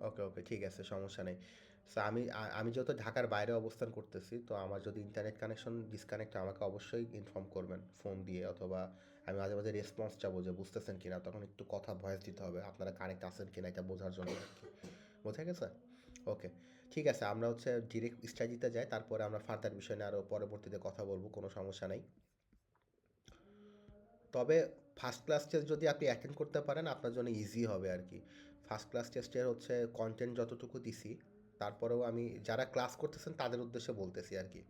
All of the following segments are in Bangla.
ওকে, ওকে, ঠিক আছে, সমস্যা নেই। সো আমি যেহেতু ঢাকার বাইরে অবস্থান করতেছি, তো আমার যদি ইন্টারনেট কানেকশন ডিসকানেক্ট হয় আমাকে অবশ্যই ইনফর্ম করবেন ফোন দিয়ে, অথবা আমি মাঝে, মাঝে রেসপন্স চাবো যে বুঝতেছেন কিনা, তখন একটু কথা ভয়েস দিতে হবে আপনারা কানেক্ট আছেন কিনা এটা বোঝার জন্য আরকি। বোঝা গেছে? ওকে, ঠিক আছে। আমরা হচ্ছে ডিরেক্ট স্টাডিতে যাই, তারপরে আমরা ফার্দার বিষয় নিয়ে আরো পরবর্তীতে কথা বলব, কোনো সমস্যা নাই। তবে ফার্স্ট ক্লাস টেস্ট যদি আপনি অ্যাটেন্ড করতে পারেন আপনার জন্য ইজি হবে আর কি। ফার্স্ট ক্লাস টেস্টের হচ্ছে কন্টেন্ট যতটুকু দিছি, তারপরেও আমি যারা ক্লাস করতেছেন তাদের উদ্দেশ্যে বলতেছি আর কি।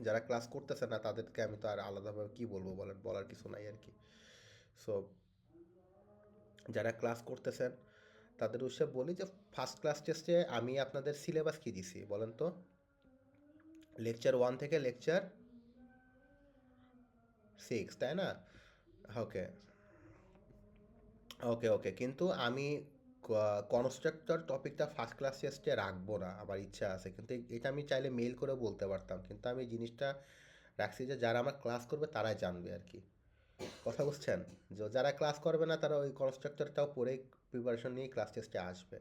যারা ক্লাস করতেছে না তাদেরকে আমি তো আর আলাদাভাবে কী বলবো বলেন, বলার কিছু নাই আর কি। সো যারা ক্লাস করতেছেন তাদের উদ্দেশ্যে বলি যে ফার্স্ট ক্লাস টেস্টে আমি আপনাদের সিলেবাস কী দিছি বলেন তো? লেকচার 1 থেকে লেকচার 6, তাই না? ওকে, ওকে, ওকে, কিন্তু আমি কনস্ট্রাক্টর টপিকটা ফার্স্ট ক্লাস টেস্টে রাখবো না, আমার ইচ্ছা আছে, কিন্তু এটা আমি চাইলে মেল করে বলতে পারতাম, কিন্তু আমি জিনিসটা রাখছি যে যারা আমার ক্লাস করবে তারাই জানবে আর কি। কথা বুঝছেন? যে যারা ক্লাস করবে না তারা ওই কনস্ট্রাক্টরটাও পড়ে প্রিপারেশন নিয়ে ক্লাস টেস্টে আসবে।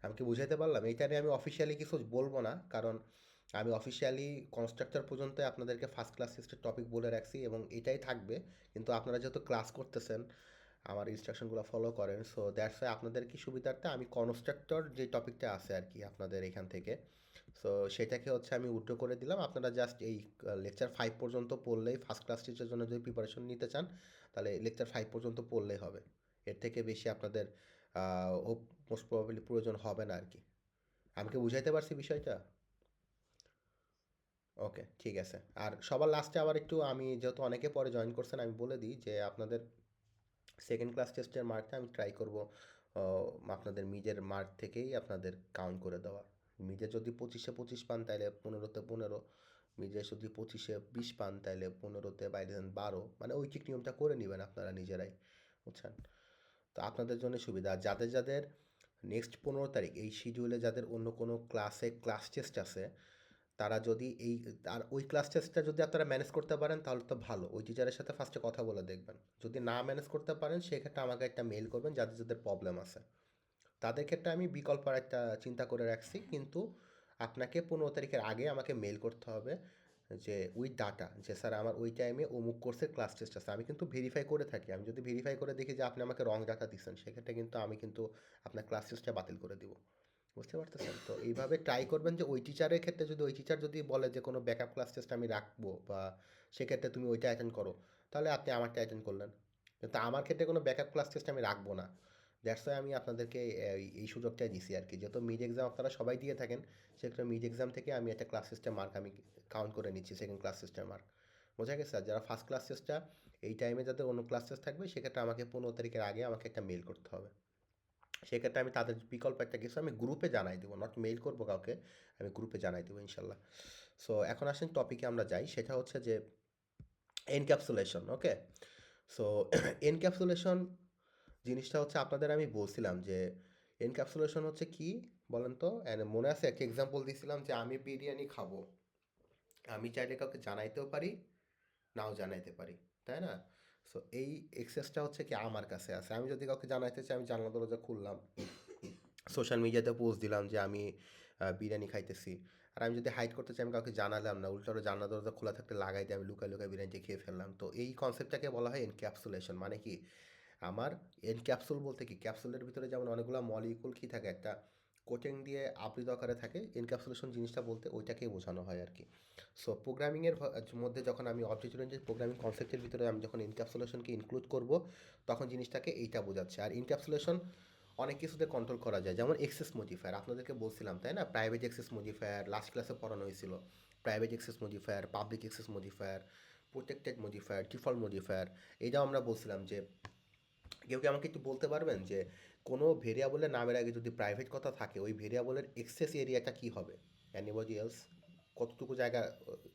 আমি কি বুঝাইতে পারলাম? এইটা নিয়ে আমি অফিসিয়ালি কিছু বলবো না, কারণ আমি অফিসিয়ালি কনস্ট্রাক্টর পর্যন্ত আপনাদেরকে ফার্স্ট ক্লাস টেস্টের টপিক বলে রাখছি এবং এটাই থাকবে। কিন্তু আপনারা যেহেতু ক্লাস করতেছেন, আমার ইনস্ট্রাকশনগুলো ফলো করেন, সো দ্যাটস ওয়াই আপনাদের কি সুবিধার্থে আমি কনস্ট্রাক্টর যে টপিকটা আছে আর কি আপনাদের এখান থেকে, সো সেটাকে হচ্ছে আমি উল্টো করে দিলাম। আপনারা জাস্ট এই লেকচার 5 পর্যন্ত পড়লেই, ফার্স্ট ক্লাস টিচারের জন্য যদি প্রিপারেশন নিতে চান তাহলে লেকচার 5 পর্যন্ত পড়লেই হবে। এর থেকে বেশি আপনাদের মোস্ট প্রবাবলি প্রয়োজন হবে না আর কি। আমি কি বুঝাইতে পারছি বিষয়টা? ওকে, ঠিক আছে। আর সবার লাস্টে আবার একটু, আমি যেহেতু অনেকে পরে জয়েন করছেন আমি বলে দিই যে আপনাদের সেকেন্ড ক্লাস টেস্টের মার্কটা আমি ট্রাই করব আপনাদের মিডের মার্ক থেকেই আপনাদের কাউন্ট করে দেওয়া। মিডে যদি 25-এ 25 পান তাহলে 15-তে 15, মিডে যদি 25-এ 20 পান তাহলে 15-তে বাইরে 12, মানে ঐকিক নিয়মটা করে নেবেন আপনারা নিজেরাই, বুঝছেন? তো আপনাদের জন্য সুবিধা। আর যাদের যাদের নেক্সট 15 তারিখ এই শিডিউলে যাদের অন্য কোনো ক্লাসে ক্লাস টেস্ট আছে, তারা যদি এই, আর ওই ক্লাস টেস্টটা যদি আপনারা ম্যানেজ করতে পারেন তাহলে তো ভালো, ওই টিচারের সাথে ফার্স্টে কথা বলে দেখবেন। যদি না ম্যানেজ করতে পারেন সেক্ষেত্রে আমাকে একটা মেল করবেন, যাদের যাদের প্রবলেম আছে তাদের ক্ষেত্রে আমি বিকল্প আর একটা চিন্তা করে রাখছি, কিন্তু আপনাকে 15 তারিখের আগে আমাকে মেল করতে হবে যে উইথ ডাটা, যে স্যার আমার ওই টাইমে অমুক কোর্সের ক্লাস টেস্ট আছে। আমি কিন্তু ভেরিফাই করে থাকি, আমি যদি ভেরিফাই করে দেখি যে আপনি আমাকে রং ডাটা দিচ্ছেন সেক্ষেত্রে কিন্তু আমি কিন্তু আপনার ক্লাস টেস্টটা বাতিল করে দিব। বুঝতে পারতেছেন তো? এইভাবে ট্রাই করবেন যে ওই টিচারের ক্ষেত্রে যদি ওই টিচার যদি বলে যে কোনো ব্যাকআপ ক্লাস টেস্ট আমি রাখবো, বা সেক্ষেত্রে তুমি ওইটা অ্যাটেন্ড করো, তাহলে আপনি আমারটা অ্যাটেন্ড করলেন। কিন্তু আমার ক্ষেত্রে কোনো ব্যাকআপ ক্লাস টেস্ট আমি রাখবো না। দ্যাটস ওয়াই আমি আপনাদেরকে এই সুযোগটাই দিছি আর কি। যেহেতু মিড এক্সাম আপনারা সবাই দিয়ে থাকেন, সেক্ষেত্রে মিড এক্সাম থেকে আমি একটা ক্লাস টেস্টের মার্ক আমি কাউন্ট করে নিচ্ছি, সেকেন্ড ক্লাস টেস্টের মার্ক। বোঝা গেছে? আর যারা ফার্স্ট ক্লাস টেস্টটা এই টাইমে যাদের অন্য ক্লাস টেস্ট থাকবে সেক্ষেত্রে আমাকে 15 তারিখের আগে আমাকে একটা মেল করতে হবে। সেক্ষেত্রে আমি তাদের বিকল্প একটা কিছু আমি গ্রুপে জানাই দেবো, নট মেইল করবো কাউকে, আমি গ্রুপে জানাই দেবো ইনশাল্লাহ। সো এখন আসেন টপিকে আমরা যাই, সেটা হচ্ছে যে এনক্যাপসুলেশন। ওকে, সো এনক্যাপসুলেশন জিনিসটা হচ্ছে আপনাদের আমি বলছিলাম যে এনক্যাপসুলেশন হচ্ছে কি বলেন তো? মনে আছে একটা এক্সাম্পল দিয়েছিলাম যে আমি বিরিয়ানি খাবো, আমি চাইলে কাউকে জানাইতেও পারি, নাও জানাইতে পারি, তাই না? সো এই এক্সেসটা হচ্ছে কি আমার কাছে আছে। আমি যদি কাউকে জানাইতে চাই আমি জানলা দরজা খুললাম, সোশ্যাল মিডিয়াতে পোস্ট দিলাম যে আমি বিরিয়ানি খাইতেছি। আর আমি যদি হাইড করতে চাই আমি কাউকে জানালাম না, উল্টো আরো জানলা দরজা খোলা থাকতে লাগাই দিয়ে আমি লুকায় লুকায় বিরিয়ানিটা খেয়ে ফেললাম। তো এই কনসেপ্টটাকে বলা হয় এনক্যাপসুলেশন। মানে কি, আমার এনক্যাপসুল বলতে কি, ক্যাপসুলের ভিতরে যেমন অনেকগুলো মলিকুল কি থাকে, একটা কোটিং দিয়ে আবৃত আকারে থাকে, এনক্যাপসুলেশন জিনিসটা বলতে ওইটাকেই বোঝানো হয় আর কি। সো প্রোগ্রামিংয়ের মধ্যে যখন আমি অবজেক্ট ওরিয়েন্টেড প্রোগ্রামিং কনসেপ্টের ভিতরে আমি যখন এনক্যাপসুলেশনকে ইনক্লুড করব, তখন জিনিসটাকে এইটা বোঝাচ্ছে। আর এনক্যাপসুলেশন অনেক কিছুতে কন্ট্রোল করা যায়, যেমন এক্সেস মডিফায়ার আপনাদেরকে বলছিলাম, তাই না? প্রাইভেট এক্সেস মডিফায়ার লাস্ট ক্লাসে পড়ানো হয়েছিল। Private access modifier, public access modifier, protected modifier, default modifier, এইটাও আমরা বলছিলাম যে কেউ কি আমাকে একটু বলতে পারবেন যে কোনো ভেরিয়েবলের নামের আগে যদি প্রাইভেট কথা থাকে ওই ভেরিয়েবলের এক্সেস এরিয়াটা কী হবে? Anybody else? কতটুকু জায়গা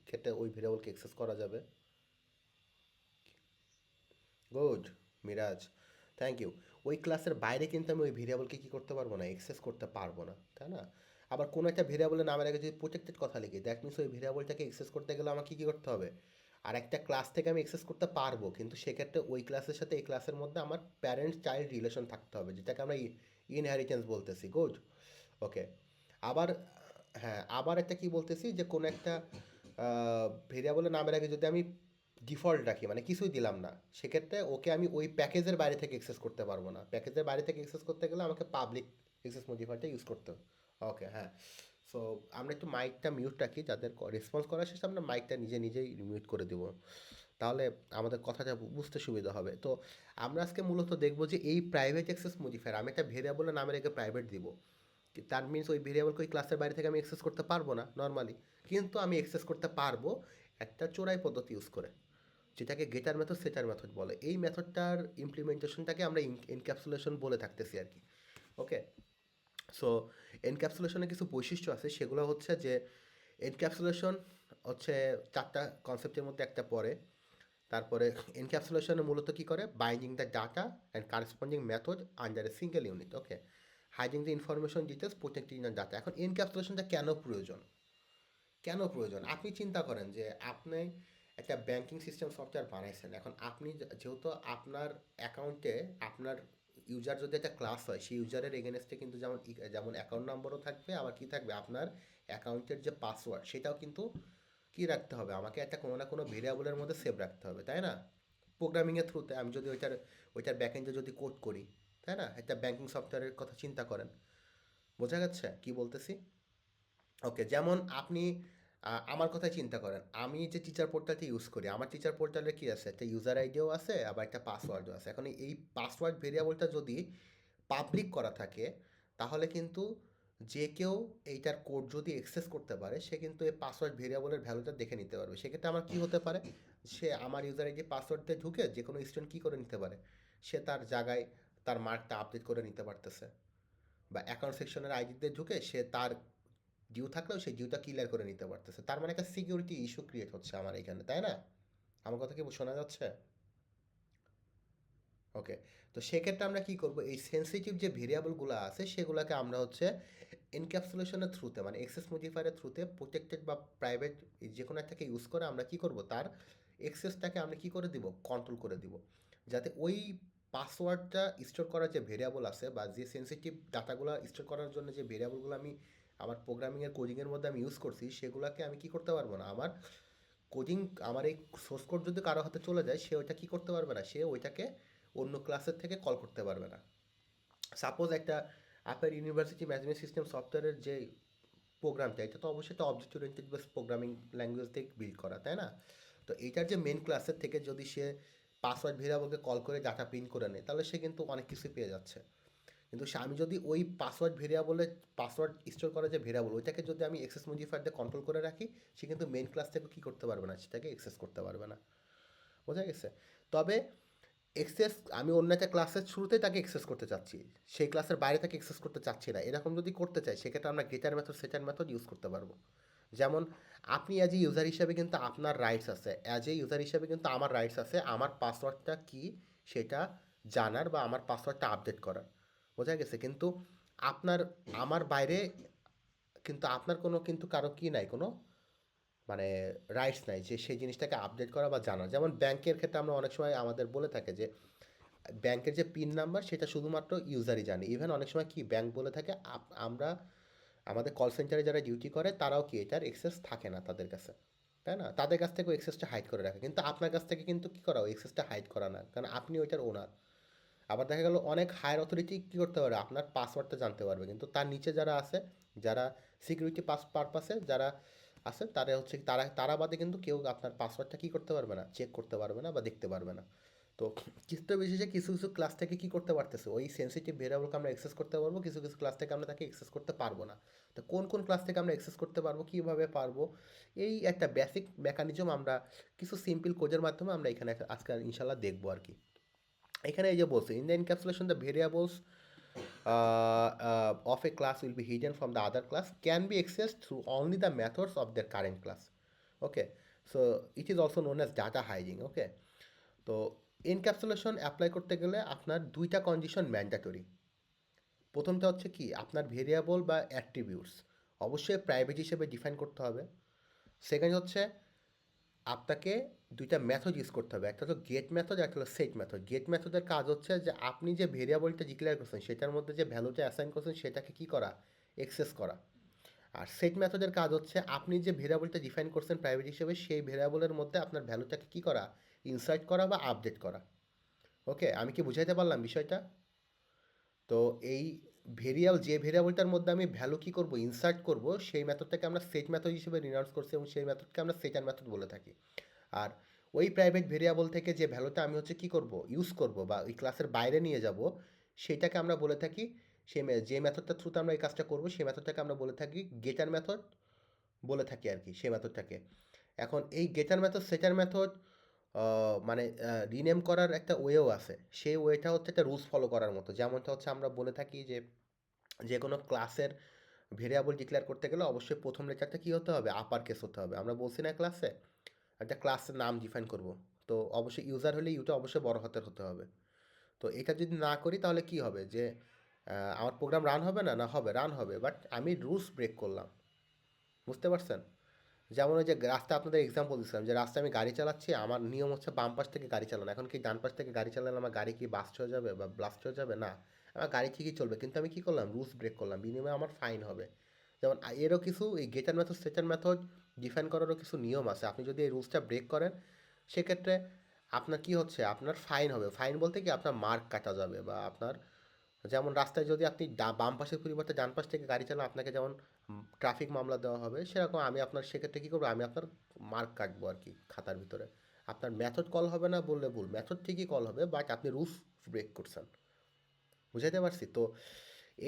ক্ষেত্রে ওই ভেরিয়েবলকে এক্সেস করা যাবে? Good, Miraj, thank you. ওই ক্লাসের বাইরে কিন্তু আমি ওই ভেরিয়েবলকে কী করতে পারবো না, এক্সেস করতে পারবো না, তাই না? আবার কোনো একটা ভেরিয়েবলের নামের আগে যদি প্রোটেক্টেড কথা লিখি, দ্যাট মিনস ওই ভেরিয়েবলটাকে এক্সেস করতে গেলে আমাকে কী করতে হবে? আর একটা ক্লাস থেকে আমি এক্সেস করতে পারবো, কিন্তু সেক্ষেত্রে ওই ক্লাসের সাথে এই ক্লাসের মধ্যে আমার প্যারেন্ট চাইল্ড রিলেশন থাকতে হবে, যেটাকে আমরা ইনহেরিটেন্স বলতেছি, গুড। ওকে, আবার হ্যাঁ, আবার একটা কি বলতেছি যে কোনো একটা ভেরিয়েবলের নামের আগে যদি আমি ডিফল্ট রাখি, মানে কিছুই দিলাম না, সেক্ষেত্রে ওকে আমি ওই প্যাকেজের বাইরে থেকে অ্যাক্সেস করতে পারবো না। প্যাকেজের বাইরে থেকে অ্যাক্সেস করতে গেলে আমাকে পাবলিক অ্যাক্সেস মডিফায়ারটা ইউজ করতে হবে। ওকে, হ্যাঁ। সো আমরা একটু মাইকটা মিউট রাখি, যাদের রেসপন্স করার শেষে আমরা মাইকটা নিজে নিজেই মিউট করে দেবো, তাহলে আমাদের কথাটা বুঝতে সুবিধা হবে। তো আমরা আজকে মূলত দেখবো যে এই প্রাইভেট অ্যাক্সেস মডিফায়ার, আমি একটা ভেরিয়েবলের নামের আগে প্রাইভেট দিব, তার মিনস ওই ভেরিয়েবলকে ওই ক্লাসের বাইরে থেকে আমি অ্যাক্সেস করতে পারবো না নর্মালি, কিন্তু আমি অ্যাক্সেস করতে পারবো একটা চোরাই পদ্ধতি ইউজ করে, যেটাকে গেটার মেথড সেটার মেথড বলে। এই মেথডটার ইমপ্লিমেন্টেশনটাকে আমরা এনক্যাপসুলেশন বলে থাকতেছি আর কি। ওকে, সো এনক্যাপসুলেশনের কিছু বৈশিষ্ট্য আছে, সেগুলো হচ্ছে যে এনক্যাপসুলেশন হচ্ছে চারটা কনসেপ্টের মধ্যে একটা পড়ে। তারপরে এনক্যাপসুলেশনে মূলত কী করে, binding the data and corresponding method under a single unit. Okay, hiding the information details protecting the data. এখন এনক্যাপসুলেশনটা কেন প্রয়োজন, কেন প্রয়োজন? আপনি চিন্তা করেন যে আপনি একটা ব্যাংকিং সিস্টেম সফটওয়্যার বানাইছেন, এখন আপনি যেহেতু আপনার অ্যাকাউন্টে আপনার ইউজার যদি একটা ক্লাস হয়, সেই ইউজারের এগেনস্টে কিন্তু যেমন যেমন অ্যাকাউন্ট নম্বরও থাকবে, আবার কি থাকবে, আপনার অ্যাকাউন্টের যে পাসওয়ার্ড সেটাও কিন্তু কি রাখতে হবে, আমাকে একটা কোনো না কোনো ভেরিয়েবলের মধ্যে সেভ রাখতে হবে, তাই না? প্রোগ্রামিংয়ের থ্রুতে আমি যদি ওইটার ব্যাকএন্ডে যদি কোড করি, তাই না? একটা ব্যাংকিং সফটওয়্যারের কথা চিন্তা করেন, বোঝা যাচ্ছে কি বলতেছি? ওকে, যেমন আপনি আমার কথাই চিন্তা করেন, আমি যে টিচার পোর্টালটি ইউজ করি, আমার টিচার পোর্টালে কি আছে, একটা ইউজার আইডিও আছে, আবার একটা পাসওয়ার্ডও আছে। এখন এই পাসওয়ার্ড ভেরিয়েবলটা যদি পাবলিক করা থাকে, তাহলে কিন্তু যে কেউ এইটার কোড যদি অ্যাক্সেস করতে পারে, সে কিন্তু এই পাসওয়ার্ড ভেরিয়েবলের ভ্যালুটা দেখে নিতে পারবে। সেক্ষেত্রে আমার কি হতে পারে, সে আমার ইউজার আইডি পাসওয়ার্ড দিয়ে ঢুকে যে কোনো স্টুডেন্ট কী করে নিতে পারে, সে তার জায়গায় তার মার্কটা আপডেট করে নিতে পারতেছে, বা অ্যাকাউন্ট সেকশনের আইডিতে ঢুকে সে তার ডিউ থাকলেও সেই ডিউটা ক্লিয়ার করে নিতে পারতেছে। তার মানে একটা সিকিউরিটি ইস্যু ক্রিয়েট হচ্ছে আমার এখানে, তাই না? আমার কথা কি শোনা যাচ্ছে? ওকে, তো সেক্ষেত্রে আমরা কি করব, এই সেন্সিটিভ যে ভেরিয়েবলগুলো আছে সেগুলোকে আমরা হচ্ছে এনক্যাপসুলেশনের থ্রুতে, মানে এক্সেস মডিফায়ারের থ্রুতে প্রোটেক্টেড বা প্রাইভেট যে কোনো একটাকে ইউজ করে আমরা কি করব, তার এক্সেসটাকে আমরা কি করে দিব, কন্ট্রোল করে দিব, যাতে ওই পাসওয়ার্ডটা স্টোর করার যে ভেরিয়েবল আছে, বা যে সেন্সিটিভ ডাটাগুলো স্টোর করার জন্য যে ভেরিয়েবলগুলো আমি আমার প্রোগ্রামিংয়ের কোডিংয়ের মধ্যে আমি ইউজ করছি, সেগুলোকে আমি কি করতে পারবো না, আমার কোডিং, আমার এই সোর্স কোড যদি কারো হাতে চলে যায়, সে ওইটা কী করতে পারবে না, সে ওইটাকে অন্য ক্লাসের থেকে কল করতে পারবে না। সাপোজ একটা আপনার ইউনিভার্সিটি ম্যানেজমেন্ট সিস্টেম সফটওয়্যারের যে প্রোগ্রামটা, এটা তো অবশ্যই একটা object oriented base programming language দিয়ে বিল্ড করা, তাই না? তো এইটার যে মেন ক্লাসের থেকে যদি সে পাসওয়ার্ড ভেরিয়েবলকে কল করে ডাটা প্রিন্ট করে নেয়, তাহলে সে কিন্তু অনেক কিছুই পেয়ে যাচ্ছে। কিন্তু সে আমি যদি ওই পাসওয়ার্ড ভেরিয়েবলে পাসওয়ার্ড স্টোর করা যে ভেরিয়েবল, ওইটাকে যদি আমি এক্সেস মডিফায়ার দিয়ে কন্ট্রোল করে রাখি, সে কিন্তু মেন ক্লাস থেকে কী করতে পারবে না, সেটাকে অ্যাক্সেস করতে পারবে না। বোঝা গেছে? তবে এক্সেস আমি অন্য একটা ক্লাসের শুরুতেই তাকে এক্সেস করতে চাচ্ছি, সেই ক্লাসের বাইরে তাকে এক্সেস করতে চাচ্ছি না, এরকম যদি করতে চাই, সেক্ষেত্রে আমরা গেটার মেথড সেটার মেথড ইউজ করতে পারবো। যেমন আপনি অ্যাজ এ ইউজার হিসাবে কিন্তু আপনার রাইটস আছে, অ্যাজ এ ইউজার হিসাবে কিন্তু আমার রাইটস আছে আমার পাসওয়ার্ডটা কী সেটা জানার, বা আমার পাসওয়ার্ডটা আপডেট করার। বোঝা গেছে? কিন্তু আপনার আমার বাইরে কিন্তু আপনার কোনো কিন্তু কারো কি নাই, কোনো মানে রাইটস নাই যে সেই জিনিসটাকে আপডেট করা বা জানা। যেমন ব্যাংকের ক্ষেত্রে আমরা অনেক সময় আমাদের বলে থাকে যে ব্যাংকের যে পিন নাম্বার সেটা শুধুমাত্র ইউজারই জানে। ইভেন অনেক সময় কি ব্যাংক বলে থাকে আমরা আমাদের কল সেন্টারে যারা ডিউটি করে তারাও কি এটার এক্সেস থাকে না তাদের কাছে, তাই না? তাদের কাছ থেকে ওই এক্সেসটা হাইড করে রাখে, কিন্তু আপনার কাছ থেকে কিন্তু কী করা, ওই এক্সেসটা হাইড করা না, কারণ আপনি ওইটার ওনার। আবার দেখা গেল অনেক হায়ার অথরিটি কী করতে পারে, আপনার পাসওয়ার্ডটা জানতে পারবে, কিন্তু তার নিচে যারা আছে, যারা সিকিউরিটি পারপাসে যারা আছে, তারা হচ্ছে তারা তারা বাদে কিন্তু কেউ আপনার পাসওয়ার্ডটা কী করতে পারবে না, চেক করতে পারবে না বা দেখতে পারবে না। তো ক্ষেত্র বিশেষে কিছু কিছু ক্লাস থেকে কী করতে পারতেছে, ওই সেন্সিটিভ ভেরিয়েবলকে আমরা অ্যাক্সেস করতে পারবো, কিছু কিছু ক্লাস থেকে আমরা তাকে অ্যাক্সেস করতে পারবো না। তো কোন কোন ক্লাস থেকে আমরা অ্যাক্সেস করতে পারবো, কীভাবে পারবো, এই একটা বেসিক মেকানিজম আমরা কিছু সিম্পল কোডের মাধ্যমে আমরা এখানে আজকে ইনশাল্লাহ দেখবো আর কি। এখানে এই যে বলছে, in the encapsulation the variables of a class will be hidden from the other class can be accessed through only the methods of their current class. Okay, so it is also known as data hiding. Okay, তো এনক্যাপসুলেশন অ্যাপ্লাই করতে গেলে আপনার দুইটা কন্ডিশন ম্যান্ডেটরি। প্রথমটা হচ্ছে কি, আপনার ভেরিয়েবল বা অ্যাট্রিবিউটস অবশ্যই প্রাইভেট হিসেবে ডিফাইন করতে হবে। সেকেন্ড হচ্ছে আপনাকে দুইটা মেথড ইউজ করতে হবে, একটা হলো গেট মেথড, একটা হলো সেট মেথড। গেট মেথডের কাজ হচ্ছে যে আপনি যে ভেরিয়েবলটা ডিক্লেয়ার করছেন সেটার মধ্যে যে ভ্যালুটা অ্যাসাইন করছেন সেটাকে কি করা, এক্সেস করা। আর সেট মেথডের কাজ হচ্ছে আপনি যে ভেরিয়েবলটা ডিফাইন করছেন প্রাইভেট হিসেবে সেই ভেরিয়েবলের মধ্যে আপনার ভ্যালুটাকে কি করা, ইনসার্ট করা বা আপডেট করা। ওকে, আমি কি বুঝাইতে পারলাম বিষয়টা? তো এই যে ভেরিয়েবলটার মধ্যে আমি ভ্যালু কি করব, ইনসার্ট করব, সেই মেথডটাকে আমরা সেট মেথড হিসেবে রিনাউন্স করছি এবং সেই মেথডকে আমরা সেটার মেথড বলে থাকি। আর ওই প্রাইভেট ভেরিয়েবল থেকে যে ভ্যালুটা আমি হচ্ছে কি করব, ইউজ করব বা ওই ক্লাসের বাইরে নিয়ে যাব, সেটাকে আমরা বলে থাকি, যে মেথডটার থ্রুতে আমরা এই কাজটা করব সেই মেথডটাকে আমরা বলে থাকি গেটার মেথড বলে থাকি আর কি, সেই মেথডটাকে। এখন এই গেটার মেথড সেটার মেথড মানে রিনেম করার একটা ওয়েও আছে। সেই ওয়েটা হচ্ছে একটা রুলস ফলো করার মতো। যেমনটা হচ্ছে আমরা বলে থাকি যে যে কোনো ক্লাসের ভেরিয়েবল ডিক্লেয়ার করতে গেলে অবশ্যই প্রথম লেটারটা কী হতে হবে, আপার কেস হতে হবে। আমরা বলছি না ক্লাসে একটা ক্লাসের নাম ডিফাইন করব, তো অবশ্যই ইউজার হলে ইউটা অবশ্যই বড় হাতের হতে হবে। তো এটা যদি না করি তাহলে কি হবে যে আমার প্রোগ্রাম রান হবে না, না হবে, রান হবে, বাট আমি রুলস ব্রেক করলাম। বুঝতে পারছেন? যেমন ওই যে রাস্তা আপনাদের এক্সাম্পল দিচ্ছিলাম, যে রাস্তায় আমি গাড়ি চালাচ্ছি, আমার নিয়ম হচ্ছে বাম পাশ থেকে গাড়ি চালানো। এখন কি ডান পাশ থেকে গাড়ি চালালে আমার গাড়ি কি বাস্ট হয়ে যাবে বা ব্লাস্ট হয়ে যাবে? না, আমার গাড়ি ঠিকই চলবে, কিন্তু আমি কি করলাম, রুলস ব্রেক করলাম, বিনিময়ে আমার ফাইন হবে। যেমন এরও কিছু এই গেটার মেথড সেটার মেথড ডিফাইন করারও কিছু নিয়ম আছে। আপনি যদি এই রুলসটা ব্রেক করেন সেক্ষেত্রে আপনার কি হচ্ছে, আপনার ফাইন হবে। ফাইন বলতে কি আপনার মার্ক কাটা যাবে, বা আপনার যেমন রাস্তায় যদি আপনি বাম পাশের পরিবর্তে ডান পাশ থেকে গাড়ি চালান আপনাকে যেমন ট্রাফিক মামলা দেওয়া হবে, সেরকম আমি আপনার সেক্ষেত্রে কী করবো, আমি আপনার মার্ক কাটবো আর কি খাতার ভিতরে। আপনার মেথড কল হবে না বললে ভুল, মেথড ঠিকই কল হবে, বাট আপনি রুলস ব্রেক করছেন। বুঝাইতে পারছি তো?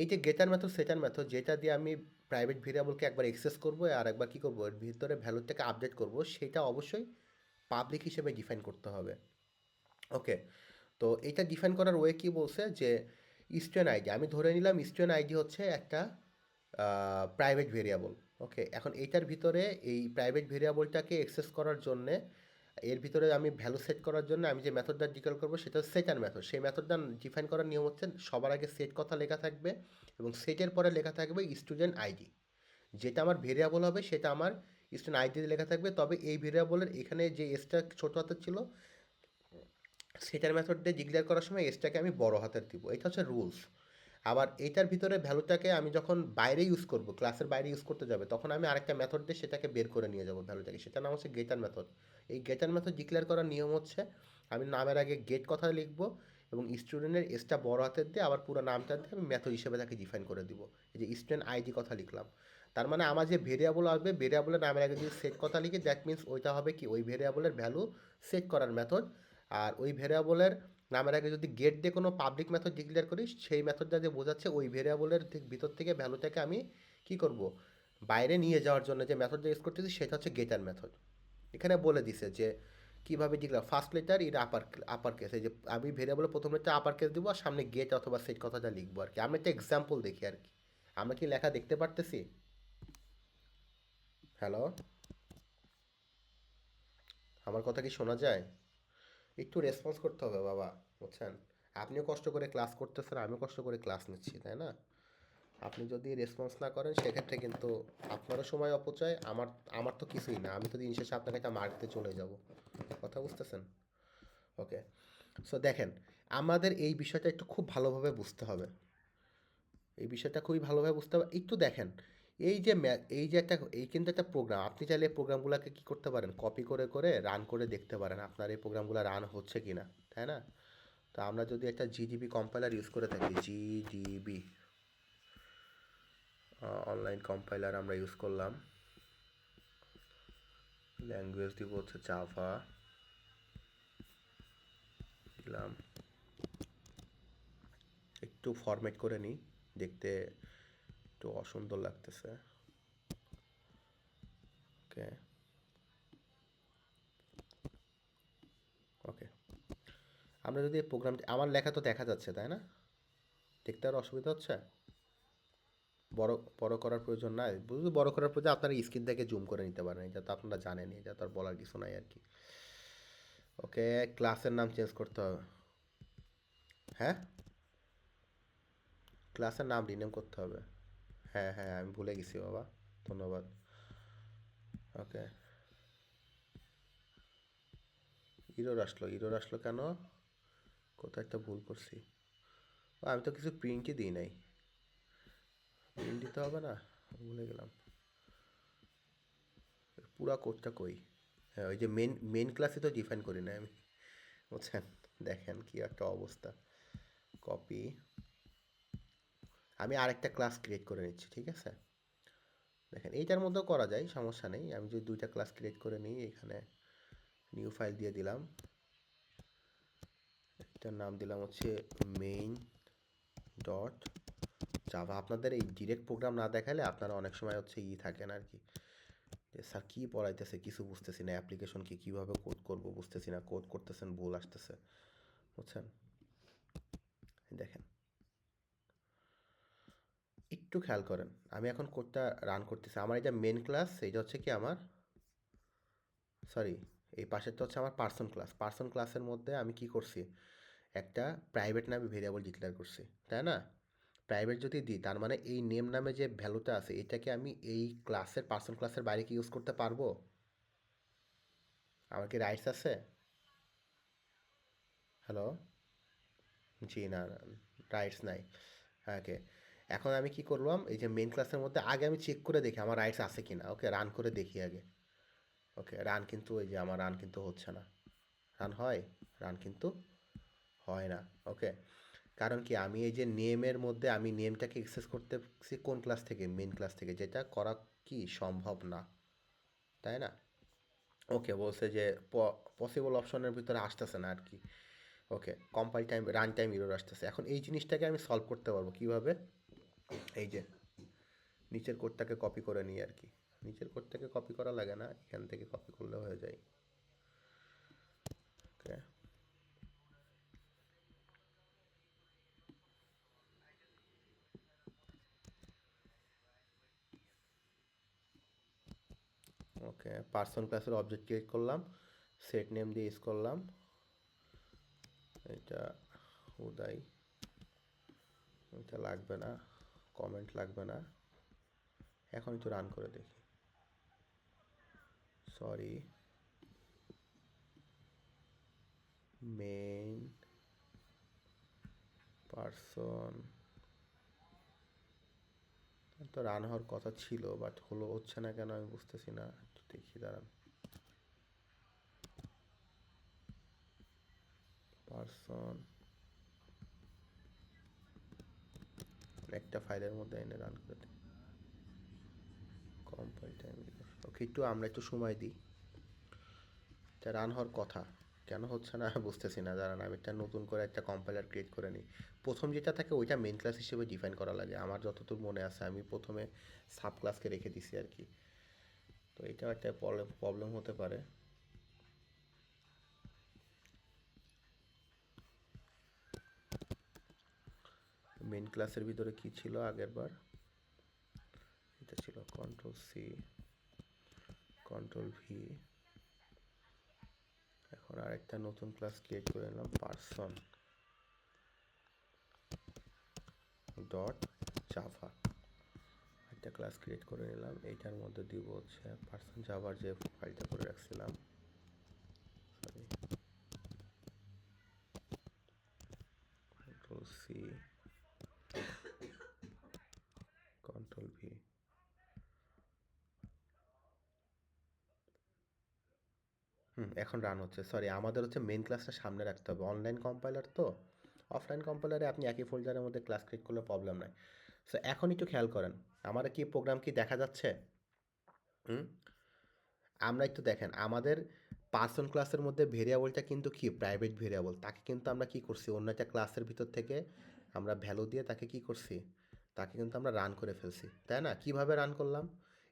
এই যে গেটার মেথড সেটার মেথড, যেটা দিয়ে আমি প্রাইভেট ভেরিয়েবলকে একবার এক্সেস করবো আর একবার কী করবো, এর ভিতরে ভ্যালুটাকে আপডেট করবো, সেটা অবশ্যই পাবলিক হিসেবে ডিফাইন করতে হবে। ওকে, তো এটা ডিফাইন করার ওয়ে কি বলছে যে স্টুডেন্ট আইডি, আমি ধরে নিলাম স্টুডেন্ট আইডি হচ্ছে একটা প্রাইভেট ভেরিয়েবল। ওকে, এখন এইটার ভিতরে এই প্রাইভেট ভেরিয়েবলটাকে অ্যাক্সেস করার জন্যে এর ভিতরে আমি ভ্যালু সেট করার জন্য আমি যে মেথডটা ডিক্লেয়ার করবো সেটা সেটার মেথড। সেই মেথডটা ডিফাইন করার নিয়ম হচ্ছে সবার আগে সেট কথা লেখা থাকবে এবং সেটের পরে লেখা থাকবে স্টুডেন্ট আইডি। যেটা আমার ভেরিয়েবল হবে সেটা আমার স্টুডেন্ট আইডি লেখা থাকবে, তবে এই ভেরিয়েবলের এখানে যে এসটা ছোটো হাতের ছিল সেটার মেথড দিয়ে ডিক্লেয়ার করার সময় এসটাকে আমি বড় হাতের দিব। এটা হচ্ছে রুলস। আবার এইটার ভিতরে ভ্যালুটাকে আমি যখন বাইরে ইউজ করব, ক্লাসের বাইরে ইউজ করতে যাবে, তখন আমি আরেকটা মেথড দিয়ে সেটাকে বের করে নিয়ে যাব ভ্যালুটাকে, সেটার নাম হচ্ছে গেটার মেথড। এই গেটার মেথড ডিক্লেয়ার করার নিয়ম হচ্ছে আমি নামের আগে গেট কথা লিখব এবং স্টুডেন্টের এসটা বড় হাতের দিয়ে আবার পুরো নামটা দিয়ে আমি মেথড হিসেবে তাকে ডিফাইন করে দিব। এই যে স্টুডেন্ট আইডি কথা লিখলাম, তার মানে আমার যে ভেরিয়েবল আসবে ভেরিয়েবলের নামের আগে যদি সেট কথা লিখি দ্যাট মিনস ওইটা হবে কি ওই ভেরিয়েবলের ভ্যালু সেট করার মেথড। আর ওই ভেরিয়েবলের নামের আগে যদি গেট দিয়ে কোনো পাবলিক মেথড ডিক্লেয়ার করি সেই মেথডটা যে বোঝাচ্ছে ওই ভেরিয়েবলের ভিতর থেকে ভ্যালুটাকে আমি কি করব, বাইরে নিয়ে যাওয়ার জন্য যে মেথডটা ইউজ করতেছি সেটা হচ্ছে গেটার মেথড। এখানে বলে দিছে যে কীভাবে declare, first letter in upper case, এই যে আমি ভেরিয়েবলের প্রথম লেটার আপার কেস দিব আর সামনে গেট অথবা সেট কথাটা লিখবো আর কি। আমি একটা এক্সাম্পল দেখি আর কি, আমরা কি লেখা দেখতে পারতেছি? হ্যালো, আমার কথা কি শোনা যায়? একটু রেসপন্স করতে হবে বাবা, বুঝছেন? আপনিও কষ্ট করে ক্লাস করতেছেন, আমিও কষ্ট করে ক্লাস নিচ্ছি, তাই না? আপনি যদি রেসপন্স না করেন সেক্ষেত্রে কিন্তু আপনারও সময় অপচয়, আমার আমার তো কিছুই না, আমি তো দিন শেষে আপনাকে একটা মার্ক দিয়ে চলে যাব। কথা বুঝতেছেন? ওকে, সো দেখেন, আমাদের এই বিষয়টা একটু খুব ভালোভাবে বুঝতে হবে। এই বিষয়টা খুবই ভালোভাবে বুঝতে হবে, একটু দেখেন। এই যে একটা এই কিন্তু একটা প্রোগ্রাম, আপনি চাইলে প্রোগ্রামগুলোকে কী করতে পারেন, কপি করে করে রান করে দেখতে পারেন আপনার এই প্রোগ্রামগুলো রান হচ্ছে কি না, তাই না? তো আমরা যদি একটা জিডিবি কম্পাইলার ইউজ করে থাকি, জিডিবি অনলাইন কম্পাইলার আমরা ইউজ করলাম, ল্যাঙ্গুয়েজ দিব হচ্ছে জাভা, দিলাম, একটু ফরম্যাট করে নিই, দেখতে একটু অসুন্দর লাগতেছে। ওকে, ওকে, আমরা যদি এই প্রোগ্রামটি, আমার লেখা তো দেখা যাচ্ছে তাই না? দেখতে আর অসুবিধা হচ্ছে? বড় বড় করার প্রয়োজন নাই, বুঝলি? বড় করার প্রয়োজন আপনারা স্ক্রিন থেকে জুম করে নিতে পারেন, এটা তো আপনারা জানেনই, এটা তো আর বলার কিছু নাই আর কি। ওকে, ক্লাসের নাম চেঞ্জ করতে হবে। হ্যাঁ, ক্লাসের নাম রিনেম করতে হবে। হ্যাঁ হ্যাঁ, আমি ভুলে গেছি বাবা, ধন্যবাদ। ওকে, ইরোর আসলো কেন? কোথাও একটা ভুল করছি। ও, আমি তো কিছু প্রিন্টই দিই নাই। প্রিন্ট দিতে হবে না? ভুলে গেলাম। পুরা কোডটা কই? হ্যাঁ, ওই যে মেন ক্লাসে তো ডিফাইন করি না আমি, বুঝছেন? দেখেন কি একটা অবস্থা। কপি। আমি আরেকটা ক্লাস ক্রিয়েট করে নিচ্ছি, ঠিক আছে? দেখেন এইটার মধ্যেও করা যায়, সমস্যা নেই। আমি যদি দুইটা ক্লাস ক্রিয়েট করে নিই, এখানে নিউ ফাইল দিয়ে দিলাম। এটার নাম দিলাম হচ্ছে মেইন ডট জাভা। আপনাদের এই ডিরেক্ট প্রোগ্রাম না দেখালে আপনারা অনেক সময় হচ্ছে থাকেন আর কি, যে স্যার কী পড়াইতেছে কিছু বুঝতেছি না, অ্যাপ্লিকেশনকে কীভাবে কোড করবো বুঝতেছি না, কোড করতেছেন ভুল আসতেছে, বুঝছেন? দেখেন, একটু খেয়াল করেন, আমি এখন কোডটা রান করতেছি। আমার এটা মেন ক্লাস, এইটা হচ্ছে কি আমার, সরি, এই পাশেরটা হচ্ছে আমার পার্সন ক্লাস। পার্সন ক্লাসের মধ্যে আমি কি করছি, একটা প্রাইভেট নামে ভেরিয়েবল ডিক্লেয়ার করছি, তাই না? প্রাইভেট যদি দিই, তার মানে এই নেম নামে যে ভ্যালুটা আছে, এটাকে আমি এই ক্লাসের, পার্সন ক্লাসের বাইরে কি ইউজ করতে পারবো? আমার কি রাইটস আছে? হ্যালো? জি না, রাইটস নাই। ওকে, এখন আমি কি করলাম, এই যে মেন ক্লাসের মধ্যে আগে আমি চেক করে দেখি আমার রাইটস আছে কিনা। ওকে, রান করে দেখি আগে। ওকে, রান কিন্তু, এই যে আমার রান কিন্তু হচ্ছে না। রান হয়? রান কিন্তু হয় না। ওকে, কারণ কি, আমি এই যে নেমের মধ্যে আমি নেমটাকে অ্যাক্সেস করতেছি কোন ক্লাস থেকে? মেন ক্লাস থেকে, যেটা করা কি সম্ভব না, তাই না? ওকে, বলছে যে পসিবল অপশনের ভিতরে আসতেছে না আর কি। Okay, compile time, run time error আসতেছে। এখন এই জিনিসটাকে আমি সলভ করতে পারবো কিভাবে? এই যে নিচের কোডটাকে কপি করে নিই আর কি। নিচের কোডটাকে কপি করা লাগে না, এখান থেকে কপি করলে হয়ে যায়। ওকে, ওকে, পার্সন ক্লাসের অবজেক্ট ক্রিয়েট করলাম, সেট নেম দিয়ে ইউজ করলাম। এটা উদয়, এটা লাগবে না, কমেন্ট লাগবে না। এখন একটু রান করে দেখি। সরি, মেইন পার্সন তো রান হওয়ার কথা ছিল, বাট হচ্ছে না কেন আমি বুঝতেছি না। একটু দেখি, দাঁড়ান। পার্সন একটা ফাইলের মধ্যে এনে রান করে দিই। Compile time. ওকে, আমরা একটু সময় দিই। এটা রান হওয়ার কথা, কেন হচ্ছে না বুঝতেছি না। দাঁড়ান, আমি একটা নতুন করে একটা কম্পাইলার ক্রিয়েট করে নিই। প্রথম যেটা থাকে ওইটা মেন ক্লাস হিসেবে ডিফাইন করা লাগে, আমার যতদূর মনে আছে। আমি প্রথমে সাব ক্লাসকে রেখে দিছি আর কি। তো এটাও একটা প্রবলেম হতে পারে। মেন ক্লাসের ভিতরে কি ছিল আগের বার? এটা ছিল কন্ট্রোল সি, কন্ট্রোল ভি। এখন আরেকটা নতুন ক্লাস ক্রিয়েট করে নিলাম, পার্সন ডট জাভা। একটা ক্লাস ক্রিয়েট করে নিলাম, এইটার মধ্যে দিব হচ্ছে পার্সন জাভার যে ফাইলটা করে রাখছিলাম। Sorry, control C, control V. এখন রান হচ্ছে। সরি, আমাদের হচ্ছে মেন ক্লাসটা সামনে রাখতে হবে, অনলাইন কম্পাইলার তো। অফলাইন কম্পাইলারে আপনি একই ফোল্ডারের মধ্যে ক্লাস ক্রিয়েট করলে প্রবলেম নাই। সো এখন একটু খেয়াল করেন, আমার কি প্রোগ্রাম কি দেখা যাচ্ছে? হুম, আমরা একটু দেখেন, আমাদের পার্সন ক্লাসের মধ্যে ভেরিয়েবলটা কিন্তু কি প্রাইভেট ভেরিয়েবল, তাকে কিন্তু আমরা কি করছি, অন্য একটা ক্লাসের ভিতর থেকে আমরা ভ্যালু দিয়ে তাকে কি করছি, তাকে কিন্তু আমরা রান করে ফেলছি, তাই না? কিভাবে রান করলাম,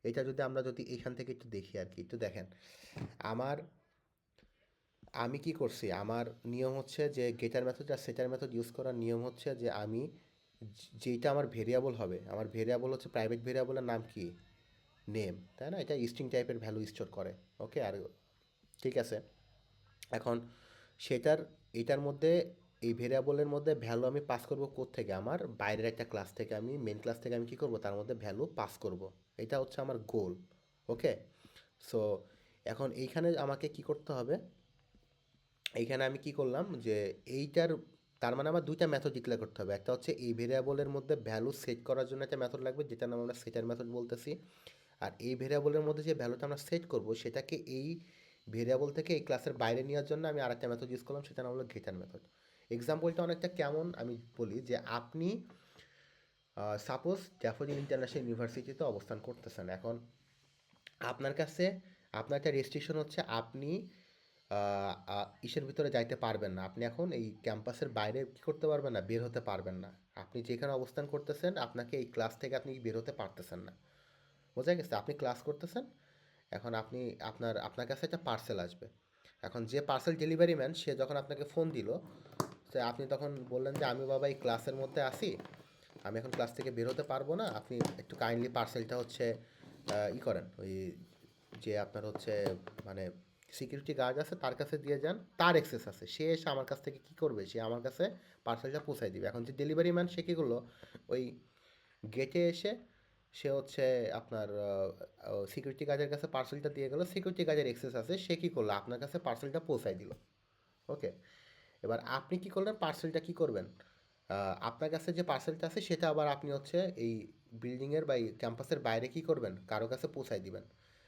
এটা যদি আমরা যদি এখান থেকে একটু দেখি আর কি, একটু দেখেন। আমার আমি কি করছি, আমার নিয়ম হচ্ছে যে গেটার মেথড আর সেটার মেথড ইউজ করার নিয়ম হচ্ছে যে আমি যেইটা আমার ভেরিয়েবল হবে, আমার ভেরিয়েবল হচ্ছে প্রাইভেট ভেরিয়েবলের নাম কি, নেম, তাই না? এটা স্ট্রিং টাইপের ভ্যালু স্টোর করে। ওকে, আর ঠিক আছে, এখন সেটার, এটার মধ্যে, এই ভেরিয়েবলের মধ্যে ভ্যালু আমি পাস করব থেকে, আমার বাইরের একটা ক্লাস থেকে, আমি মেন ক্লাস থেকে আমি কি করব, তার মধ্যে ভ্যালু পাস করব। এটা হচ্ছে আমার গোল। ওকে, সো এখন এইখানে আমাকে কি করতে হবে, এইখানে আমি কি করলাম যে এইটার তার মানে আমার দুইটা মেথড ডিক্লেয়ার করতে হবে। একটা হচ্ছে এই ভেরিয়েবলের মধ্যে ভ্যালু সেট করার জন্য একটা মেথড লাগবে, যেটার নাম আমরা সেটার মেথড বলতেছি। আর এই ভেরিয়েবলের মধ্যে যে ভ্যালুটা আমরা সেট করব সেটাকে এই ভেরিয়েবল থেকে এই ক্লাসের বাইরে নেওয়ার জন্য আমি আরেকটা মেথড ইউজ করলাম, সেটা নাম হলো গেটার মেথড। এক্সাম্পলটা অনেকটা কেমন আমি বলি যে আপনি সাপোজ ড্যাফোডিল ইন্টারন্যাশনাল ইউনিভার্সিটিতে অবস্থান করতেছেন। এখন আপনার কাছে আপনার একটা রেস্ট্রিকশন হচ্ছে আপনি ইসের ভিতরে যাইতে পারবেন না। আপনি এখন এই ক্যাম্পাসের বাইরে কী করতে পারবেন না, বের হতে পারবেন না। আপনি যেখানে অবস্থান করতেছেন আপনাকে এই ক্লাস থেকে আপনি বের হতে পারতেছেন না। বোঝা গেছে? আপনি ক্লাস করতেছেন, এখন আপনি আপনার কাছে একটা পার্সেল আসবে। এখন যে পার্সেল ডেলিভারি ম্যান সে যখন আপনাকে ফোন দিল, তো আপনি তখন বললেন যে আমি বাবা এই ক্লাসের মধ্যে আসি, আমি এখন ক্লাস থেকে বের হতে পারবো না, আপনি একটু কাইন্ডলি পার্সেলটা হচ্ছে ই করেন, ওই যে আপনার হচ্ছে মানে সিকিউরিটি গার্ড আছে তার কাছে দিয়ে যান, তার অ্যাক্সেস আছে, সে এসে আমার কাছ থেকে কী করবে, সে আমার কাছে পার্সেলটা পৌঁছায় দিবে। এখন যে ডেলিভারি ম্যান সে কী করলো, ওই গেটে এসে সে হচ্ছে আপনার সিকিউরিটি গার্ডের কাছে পার্সেলটা দিয়ে গেল, সিকিউরিটি গার্ডের অ্যাক্সেস আছে, সে কী করলো আপনার কাছে পার্সেলটা পৌঁছায় দিল। ওকে, এবার আপনি কী করলেন, পার্সেলটা কী করবেন, আপনার কাছে যে পার্সেলটা আছে সেটা আবার আপনি হচ্ছে এই বিল্ডিংয়ের বা এই ক্যাম্পাসের বাইরে কী করবেন, কারো কাছে পৌঁছায় দিবেন।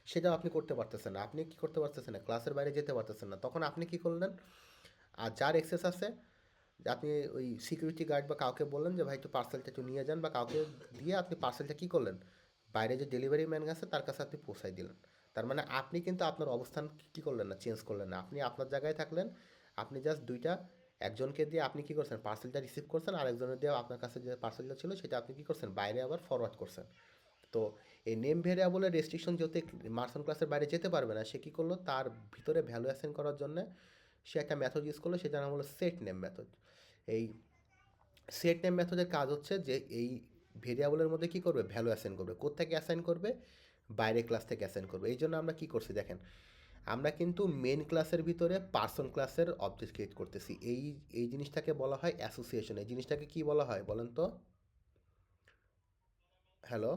সেটাও আপনি করতে পারতেছেন না, আপনি কী করতে পারতেছেন না, ক্লাসের বাইরে যেতে পারতেছেন না। তখন আপনি কী করলেন, আর যার অ্যাক্সেস আছে আপনি ওই সিকিউরিটি গার্ড বা কাউকে বললেন যে ভাই একটু পার্সেলটা একটু নিয়ে যান, বা কাউকে দিয়ে আপনি পার্সেলটা কী করলেন, বাইরে যে ডেলিভারি ম্যান আছে তার কাছে আপনি পৌঁছাই দিলেন। তার মানে আপনি কিন্তু আপনার অবস্থান কী করলেন না, চেঞ্জ করলেন না, আপনি আপনার জায়গায় থাকলেন। আপনি জাস্ট দুইটা, একজনকে দিয়ে আপনি কী করছেন পার্সেলটা রিসিভ করছেন, আর একজনের দিয়ে আপনার কাছে যে পার্সেলটা ছিল সেটা আপনি কী করছেন বাইরে আবার ফরওয়ার্ড করছেন। তো এই নেম ভেরিয়েবলের রেস্ট্রিকশন যেহেতু মার্সন ক্লাসের বাইরে যেতে পারবে না, সে কী করলো তার ভিতরে ভ্যালু অ্যাসাইন করার জন্য সে একটা মেথড ইউজ করলো, সেটার নাম হলো সেট নেম মেথড। এই সেট নেম মেথডের কাজ হচ্ছে যে এই ভেরিয়েবলের মধ্যে কী করবে, ভ্যালু অ্যাসাইন করবে। কোত্থেকে অ্যাসাইন করবে, বাইরে ক্লাস থেকে অ্যাসাইন করবে। এই জন্য আমরা কী করছি দেখেন, আমরা কিন্তু মেন ক্লাসের ভিতরে পার্সন ক্লাসের অবজেক্ট ক্রিয়েট করতেছি। এই জিনিসটাকে বলা হয় অ্যাসোসিয়েশন। এই জিনিসটাকে কী বলা হয় বলেন তো? হ্যালো,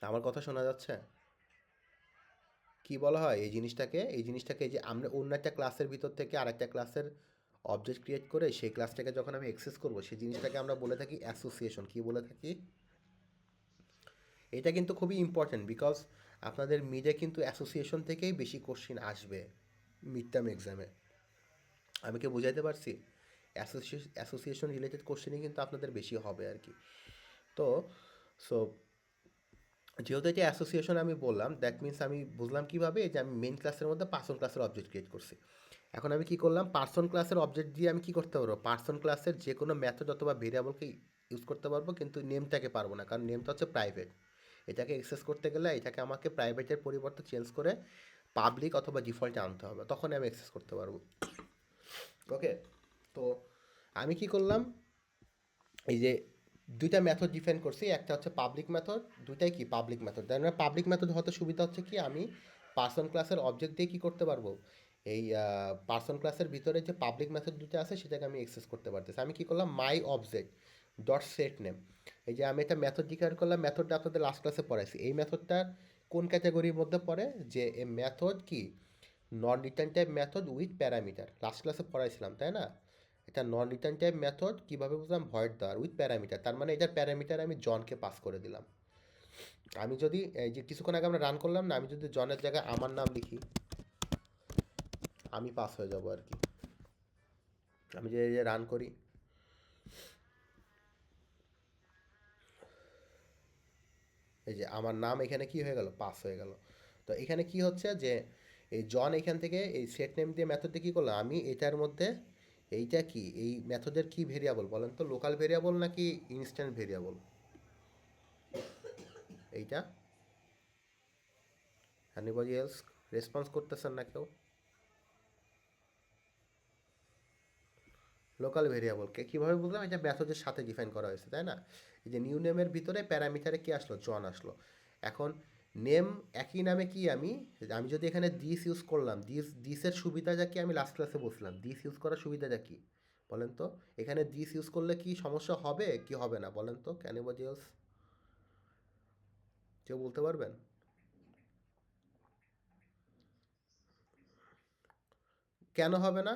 আমার কথা শোনা যাচ্ছে? কি বলা হয় এই জিনিসটাকে, এই জিনিসটাকে যে আমরা অন্য একটা ক্লাসের ভিতর থেকে আরেকটা ক্লাসের অবজেক্ট ক্রিয়েট করে সেই ক্লাসটাকে যখন আমি অ্যাক্সেস করব সেই জিনিসটাকে আমরা বলে থাকি অ্যাসোসিয়েশন। কি বলে থাকি? এটা কিন্তু খুবই ইম্পর্ট্যান্ট, বিকজ আপনাদের মিডে কিন্তু অ্যাসোসিয়েশন থেকেই বেশি কোশ্চিন আসবে মিড টার্ম এক্সামে। আমি কি বুঝাইতে পারছি? অ্যাসোসিয়েশন রিলেটেড কোশ্চেনই কিন্তু আপনাদের বেশি হবে আর কি। তো সো যেহেতু এটা অ্যাসোসিয়েশন আমি বললাম, দ্যাট মিন্স আমি বুঝলাম কীভাবে, যে আমি মেন ক্লাসের মধ্যে পার্সন ক্লাসের অবজেক্ট ক্রিয়েট করছি। এখন আমি কি করলাম, পার্সন ক্লাসের অবজেক্ট দিয়ে আমি কি করতে পারবো, পার্সন ক্লাসের যে কোনো মেথড অথবা ভেরিয়েবলকে ইউজ করতে পারবো, কিন্তু নেমটাকে পারবো না, কারণ নেমটা হচ্ছে প্রাইভেট। এটাকে অ্যাক্সেস করতে গেলে এটাকে আমাকে প্রাইভেটের পরিবর্তে চেঞ্জ করে পাবলিক অথবা ডিফল্টে আনতে হবে, তখন আমি অ্যাক্সেস করতে পারবো। ওকে, তো আমি কি করলাম, এই যে দুইটা মেথড ডিফাইন করছি, একটা হচ্ছে পাবলিক মেথড, দুইটাই কি পাবলিক মেথড। তাই না, পাবলিক মেথড হতে সুবিধা হচ্ছে কি, আমি পার্সন ক্লাসের অবজেক্ট দিয়ে কী করতে পারবো, এই পার্সন ক্লাসের ভিতরে যে পাবলিক মেথড দুটো আছে সেটাকে আমি অ্যাক্সেস করতে পারতেছি। আমি কী করলাম, my object dot set name, এই যে আমি একটা মেথড ডিক্লেয়ার করলাম, মেথডটা আপনাদের লাস্ট ক্লাসে পড়াইছি। এই মেথডটার কোন ক্যাটাগরির মধ্যে পড়ে, যে এ মেথড কি নন return type method with parameter, last ক্লাসে পড়াইছিলাম তাই না। এটা নন রিটার্ন টাইপ মেথড কীভাবে বুঝলাম, ভয়েড দেওয়ার উইথ প্যারামিটার, তার মানে এটার প্যারামিটার আমি জনকে পাস করে দিলাম। আমি যদি এই যে কিছুক্ষণ আগে আমরা রান করলাম না, আমি যদি জনের জায়গায় আমার নাম লিখি, আমি পাস হয়ে যাব আর কি। আমি যে এই যে রান করি, এই যে আমার নাম এখানে কি হয়ে গেল, পাস হয়ে গেল। তো এখানে কি হচ্ছে যে এই জন এখান থেকে এই সেট নেম দিয়ে মেথডে কী করলাম, আমি এটার মধ্যে এইটা কি এই মেথডের কি ভেরিয়েবল বলেন তো, লোকাল ভেরিয়েবল নাকি ইনস্ট্যান্ট ভেরিয়েবল এইটা? এনিবডি এলস রেসপন্স করতেছেন না কেউ? লোকাল ভেরিয়েবলকে কীভাবে বুঝলাম, এটা মেথডের সাথে ডিফাইন করা হয়েছে তাই না। এই যে নিউ নেমের ভিতরে প্যারামিটারে কি আসলো, জন আসলো। এখন নেম একই নামে কি আমি আমি যদি এখানে দিস ইউজ করলাম, দিসের সুবিধাটা কি, আমি লাস্ট ক্লাসে বলছিলাম দিস ইউজ করার সুবিধাটা কি বলেন তো, এখানে দিস ইউজ করলে কি সমস্যা হবে কি হবে না বলেন তো, এনিবডি এলস কেউ বলতে পারবেন? কেন হবে না?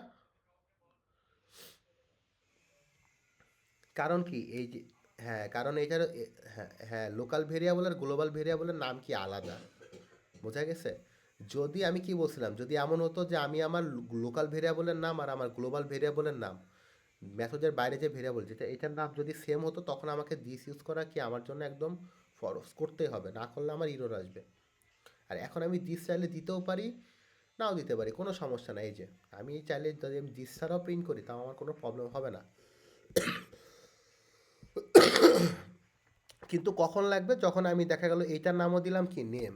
কারণ কি এই যে, হ্যাঁ কারণ এইটার হ্যাঁ হ্যাঁ, লোকাল ভেরিয়েবল আর গ্লোবাল ভেরিয়েবলের নাম কি আলাদা, বোঝা গেছে? যদি আমি কি বলছিলাম, যদি এমন হতো যে আমি আমার লোকাল ভেরিয়েবলের নাম আর আমার গ্লোবাল ভেরিয়েবলের নাম, মেথডের বাইরে যে ভেরিয়েবল যেটা, এটার নাম যদি সেম হতো, তখন আমাকে দিস ইউজ করা কি আমার জন্য একদম ফরজ, করতেই হবে, না করলে আমার ইরর আসবে। আর এখন আমি দিস চাইলে দিতেও পারি, নাও দিতে পারি, কোনো সমস্যা নাই। এই যে আমি চাইলে যদি আমি দিস ছাড়াও প্রিন্ট করি, তাও আমার কোনো প্রবলেম হবে না। কিন্তু কখন লাগবে, যখন আমি দেখা গেল এইটার নামও দিলাম কি নেম,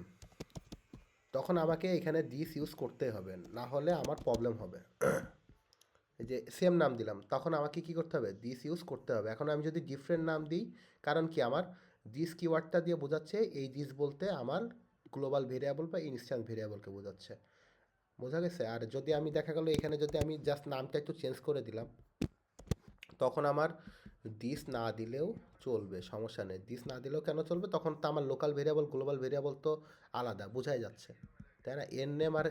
তখন আমাকে এখানে দিস ইউজ করতে হবে, না হলে আমার প্রবলেম হবে। এই যে সেম নাম দিলাম, তখন আমাকে কি করতে হবে, দিস ইউজ করতে হবে। এখন আমি যদি ডিফারেন্ট নাম দিই, কারণ কি আমার দিস কিওয়ার্ডটা দিয়ে বোঝাচ্ছে, এই দিস বলতে আমার গ্লোবাল ভেরিয়েবল বা ইনস্ট্যান্স ভেরিয়েবলকে বোঝাচ্ছে, বোঝা গেছে? আর যদি আমি দেখা গেলো এখানে যদি আমি জাস্ট নামটা একটু চেঞ্জ করে দিলাম, তখন আমার দিস না দিলেও চলবে, সমস্যা নেই। দিস না দিলেও কেন চলবে, তখন তো আমার লোকাল ভেরিয়েবল গ্লোবাল ভেরিয়েবল তো আলাদা, বোঝাই যাচ্ছে, তাই না? এর নেম আর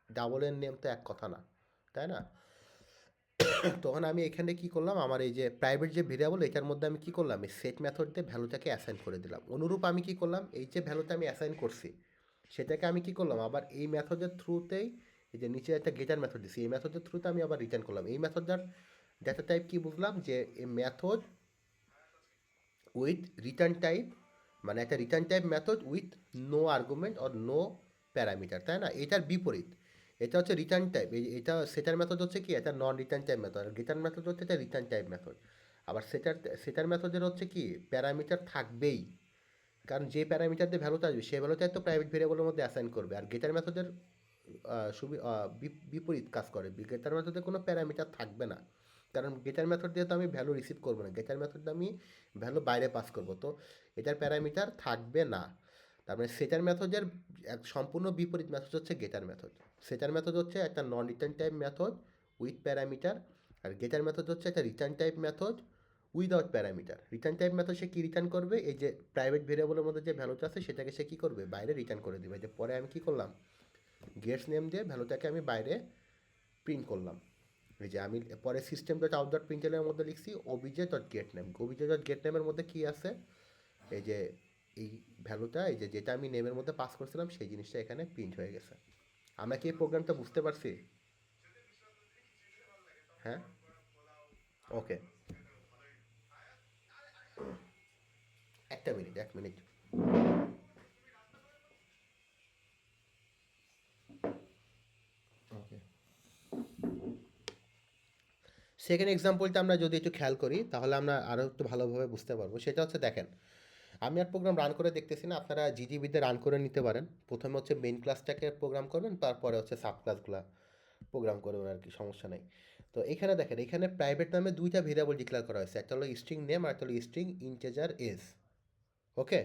ডাবল এর নেম তো এক কথা না, তাই না? তখন আমি এখানে কি করলাম, আমার এই যে প্রাইভেট যে ভেরিয়েবল, এটার মধ্যে আমি কি করলাম, এই সেট মেথড দিয়ে ভ্যালুটাকে অ্যাসাইন করে দিলাম। অনুরূপ আমি কি করলাম, এই যে ভ্যালুটা আমি অ্যাসাইন করছি, সেটাকে আমি কি করলাম, আবার এই মেথডের থ্রুতেই, এই যে নিচে একটা গেটার মেথড দিছি, এই মেথডের থ্রুতে আমি আবার রিটার্ন করলাম। এই মেথডটার ডেটা টাইপ কি বুঝলাম, যে এই মেথড উইথ রিটার্ন টাইপ, মানে একটা return type method with no argument or no parameter, তাই না? এটার বিপরীত, এটা হচ্ছে রিটার্ন টাইপ, এটা সেটার মেথড হচ্ছে কি, এটা নন রিটার্ন টাইপ মেথড, আর রিটার্ন মেথড হচ্ছে এটা রিটার্ন টাইপ মেথড। আবার সেটার মেথডের হচ্ছে কি, প্যারামিটার থাকবেই, কারণ যে প্যারামিটার দিয়ে ভ্যালুটা আসবে সেই ভ্যালুটাই তো প্রাইভেট ভেরিয়েবলের মধ্যে অ্যাসাইন করবে। আর গেটার মেথডের বিপরীত কাজ করে, গেটার মেথডে কোনো প্যারামিটার থাকবে না, কারণ গেটার মেথড দিয়ে তো আমি ভ্যালু রিসিভ করবো না, গেটার মেথডে আমি ভ্যালু বাইরে পাস করব, তো এটার প্যারামিটার থাকবে না। তার মানে সেটার মেথডের এক সম্পূর্ণ বিপরীত মেথড হচ্ছে গেটার মেথড। সেটার মেথড হচ্ছে একটা non return type method with parameter, আর গেটার মেথড হচ্ছে একটা return type method without parameter. Return type method সে কী রিটার্ন করবে, এই যে প্রাইভেট ভেরিয়েবলের মধ্যে যে ভ্যালুটা আছে সেটাকে সে কী করবে, বাইরে রিটার্ন করে দেবে। যে পরে আমি কী করলাম, গেটস নেম দিয়ে ভ্যালুটাকে আমি বাইরে প্রিন্ট করলাম। এই যে আমি পরে সিস্টেম ডট আউট ডট প্রিন্টেলের মধ্যে লিখছি OBJ dot get name, OBJ dot get নেমের মধ্যে কী আছে, এই যে এই ভ্যালুটা, এই যে যেটা আমি নেমের মধ্যে পাস করছিলাম সেই জিনিসটা এখানে প্রিন্ট হয়ে গেছে। আমরা কি এই প্রোগ্রামটা বুঝতে পারছি? হ্যাঁ, ওকে, একটা মিনিট, এক মিনিট। ওকে, সেকেন্ড এক্সাম্পলটা আমরা যদি একটু খেয়াল করি, তাহলে আমরা আরও একটু ভালোভাবে বুঝতে পারবো। সেটা হচ্ছে দেখেন, আমি আর প্রোগ্রাম রান করে দেখতেছি না, আপনারা জিজিবিতে রান করে নিতে পারেন। প্রথমে হচ্ছে মেইন ক্লাসটাকে প্রোগ্রাম করবেন, তারপরে হচ্ছে সাব ক্লাসগুলো প্রোগ্রাম করবেন আর কি, সমস্যা নেই। তো এখানে দেখেন, এখানে প্রাইভেট নামে দুইটা ভেরিয়েবল ডিক্লেয়ার করা হয়েছে, একটা হলো স্ট্রিং নেম আর একটা হলো স্ট্রিং ইন্টিজার এজ। ওকে,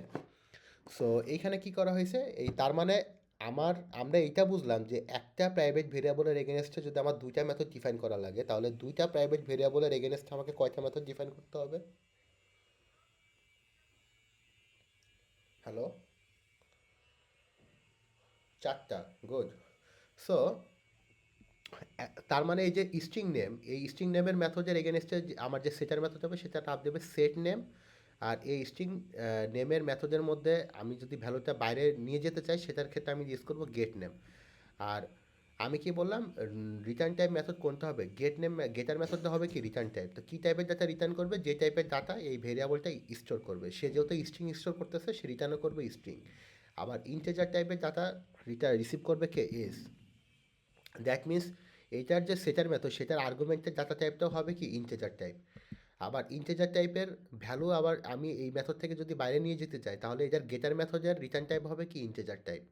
সো এইখানে কি করা হয়েছে, এই তার মানে আমরা এইটা বুঝলাম যে একটা প্রাইভেট ভেরিয়েবলের এগেনস্টে যদি আমার দুইটা মেথড ডিফাইন করা লাগে, তাহলে দুইটা প্রাইভেট ভেরিয়েবলের এগেনস্টে আমাকে কয়টা মেথড ডিফাইন করতে হবে? হ্যালো, চারটা। গুড। সো তার মানে এই যে স্ট্রিং নেম, এই স্ট্রিং নেমের মেথডের এগেনস্টে আমার যে সেটার মেথড হবে সেটা নাম দেবে সেট নেম। আর এই স্ট্রিং নেমের মেথডের মধ্যে আমি যদি ভ্যালুটা বাইরে নিয়ে যেতে চাই, সেটার ক্ষেত্রে আমি ইউজ করবো গেট নেম। আর আমি কি বললাম, রিটার্ন টাইপ মেথড কোনটা হবে, গেট নেম, গেটার মেথডটা হবে কি রিটার্ন টাইপ। তো কী টাইপের ডাটা রিটার্ন করবে, যে টাইপের ডাটা এই ভেরিয়েবলটা স্টোর করবে, সে যেহেতু স্ট্রিং স্টোর করতেছে সে রিটার্নও করবে স্ট্রিং। আবার ইন্টেজার টাইপের ডাটা রিসিভ করবে কে, এস। দ্যাট মিন্স এইটার যে সেটার মেথড, সেটার আর্গুমেন্টের ডাটা টাইপটাও হবে কি ইন্টেজার টাইপ। আবার ইন্টেজার টাইপের ভ্যালু আবার আমি এই মেথড থেকে যদি বাইরে নিয়ে যেতে চাই, তাহলে এটার গেটার মেথডের রিটার্ন টাইপ হবে কি ইন্টেজার টাইপ।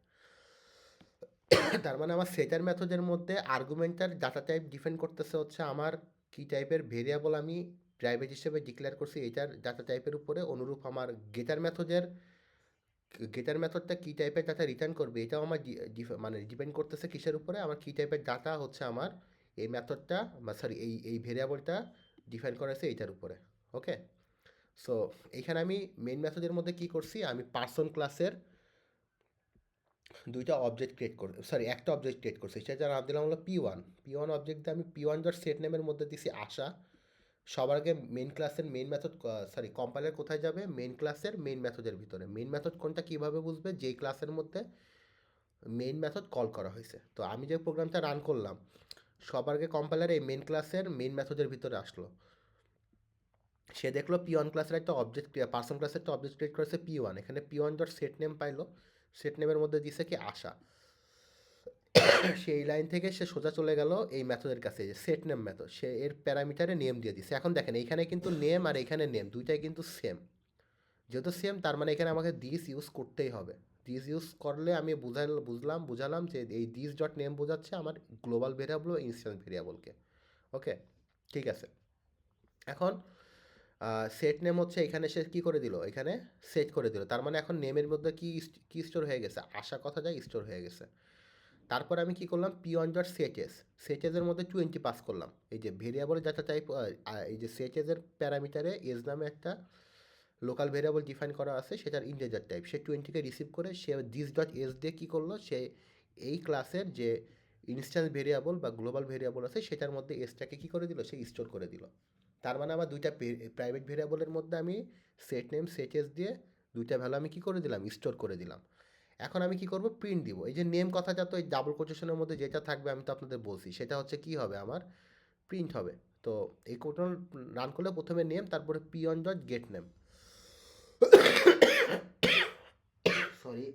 তার মানে আমার সেটার মেথডের মধ্যে আর্গুমেন্টার ডাটা টাইপ ডিফাইন করতেছে হচ্ছে আমার কী টাইপের ভেরিয়েবল আমি প্রাইভেট হিসেবে ডিক্লেয়ার করছি এটার ডাটা টাইপের উপরে। অনুরূপ আমার গেটার মেথডটা কী টাইপের ডাটা রিটার্ন করবে, এটাও আমার মানে ডিপেন্ড করতেছে কিসের উপরে, আমার কী টাইপের ডাটা হচ্ছে আমার এই মেথডটা, বা সরি এই ভেরিয়েবলটা ডিফাইন করা আছে এইটার উপরে। ওকে, সো এইখানে আমি মেইন মেথডের মধ্যে কি করছি, আমি পার্সন ক্লাসের দুইটা অবজেক্ট ক্রিয়েট করে, সরি একটা অবজেক্ট ক্রিয়েট করছি, সেটা নাম দিলাম হলো পি ওয়ান অবজেক্ট দিয়ে আমি পি ওয়ান ডট সেট নেমের মধ্যে দিছি আশা। সবার আগে মেইন ক্লাসের মেইন মেথড, সরি কম্পাইলার কোথায় যাবে, মেইন ক্লাসের মেইন মেথডের ভিতরে। মেইন মেথড কোনটা কীভাবে বুঝবে, যেই ক্লাসের মধ্যে মেইন মেথড কল করা হয়েছে। তো আমি যে প্রোগ্রামটা রান করলাম, সবার আগে কম্পাইলার এই মেইন ক্লাসের মেইন মেথডের ভিতরে আসলো। সে দেখলো পি ওয়ান ক্লাসের একটা অবজেক্ট, পার্সন ক্লাসের একটা অবজেক্ট ক্রিয়েট করেছে পি ওয়ান, এখানে P one dot set name পাইলো, সেট নেমের মধ্যে দিছে কি আশা। সেই লাইন থেকে সে সোজা চলে গেল এই মেথডের কাছে, যে সেট নেম মেথড, সে এর প্যারামিটারে নেম দিয়ে দিছে। এখন দেখেন এইখানে কিন্তু নেম আর এখানে নেম দুইটাই কিন্তু সেম, যেহেতু সেম তার মানে এখানে আমাকে দিস ইউজ করতেই হবে। দিস ইউজ করলে আমি বুঝালাম যে এই দিস ডট নেম বোঝাচ্ছে আমার গ্লোবাল ভেরিয়েবল ও ইনস্ট্যান্স ভেরিয়েবলকে। ওকে, ঠিক আছে। এখন সেট নেম হচ্ছে এখানে সে কী করে দিল, এখানে সেট করে দিল, তার মানে এখন নেমের মধ্যে কি স্টোর হয়ে গেছে, আশা কথা যায় স্টোর হয়ে গেছে। তারপর আমি কি করলাম, পি ওয়ান ডট সেটেস, সেটেসের মধ্যে 20 পাস করলাম। এই যে ভেরিয়েবল ডাটা টাইপ, এই যে সেটেসের প্যারামিটারে এজ নামে একটা লোকাল ভেরিয়েবল ডিফাইন করা আছে, সেটার ইন্টিজার টাইপ, সে 20কে রিসিভ করে সে দিস ডট এস দিয়ে কী করলো, সে এই ক্লাসের যে ইনস্ট্যান্স ভেরিয়েবল বা গ্লোবাল ভেরিয়েবল আছে সেটার মধ্যে এসটাকে কী করে দিল, সে স্টোর করে দিল। তার মানে আমার দুইটা প্রাইভেট ভেরিয়েবলের মধ্যে আমি সেট নেম সেট এস দিয়ে দুইটা ভ্যালু আমি কী করে দিলাম, স্টোর করে দিলাম। এখন আমি কি করব, প্রিন্ট দিব। এই যে নেম কথাটা তো এই ডাবল কোটেশনের মধ্যে যেটা থাকবে আমি তো আপনাদের বলছি, সেটা হচ্ছে কি হবে, আমার প্রিন্ট হবে। তো এই কোডটা রান করলে প্রথমে নেম, তারপরে P on dot get name, sorry,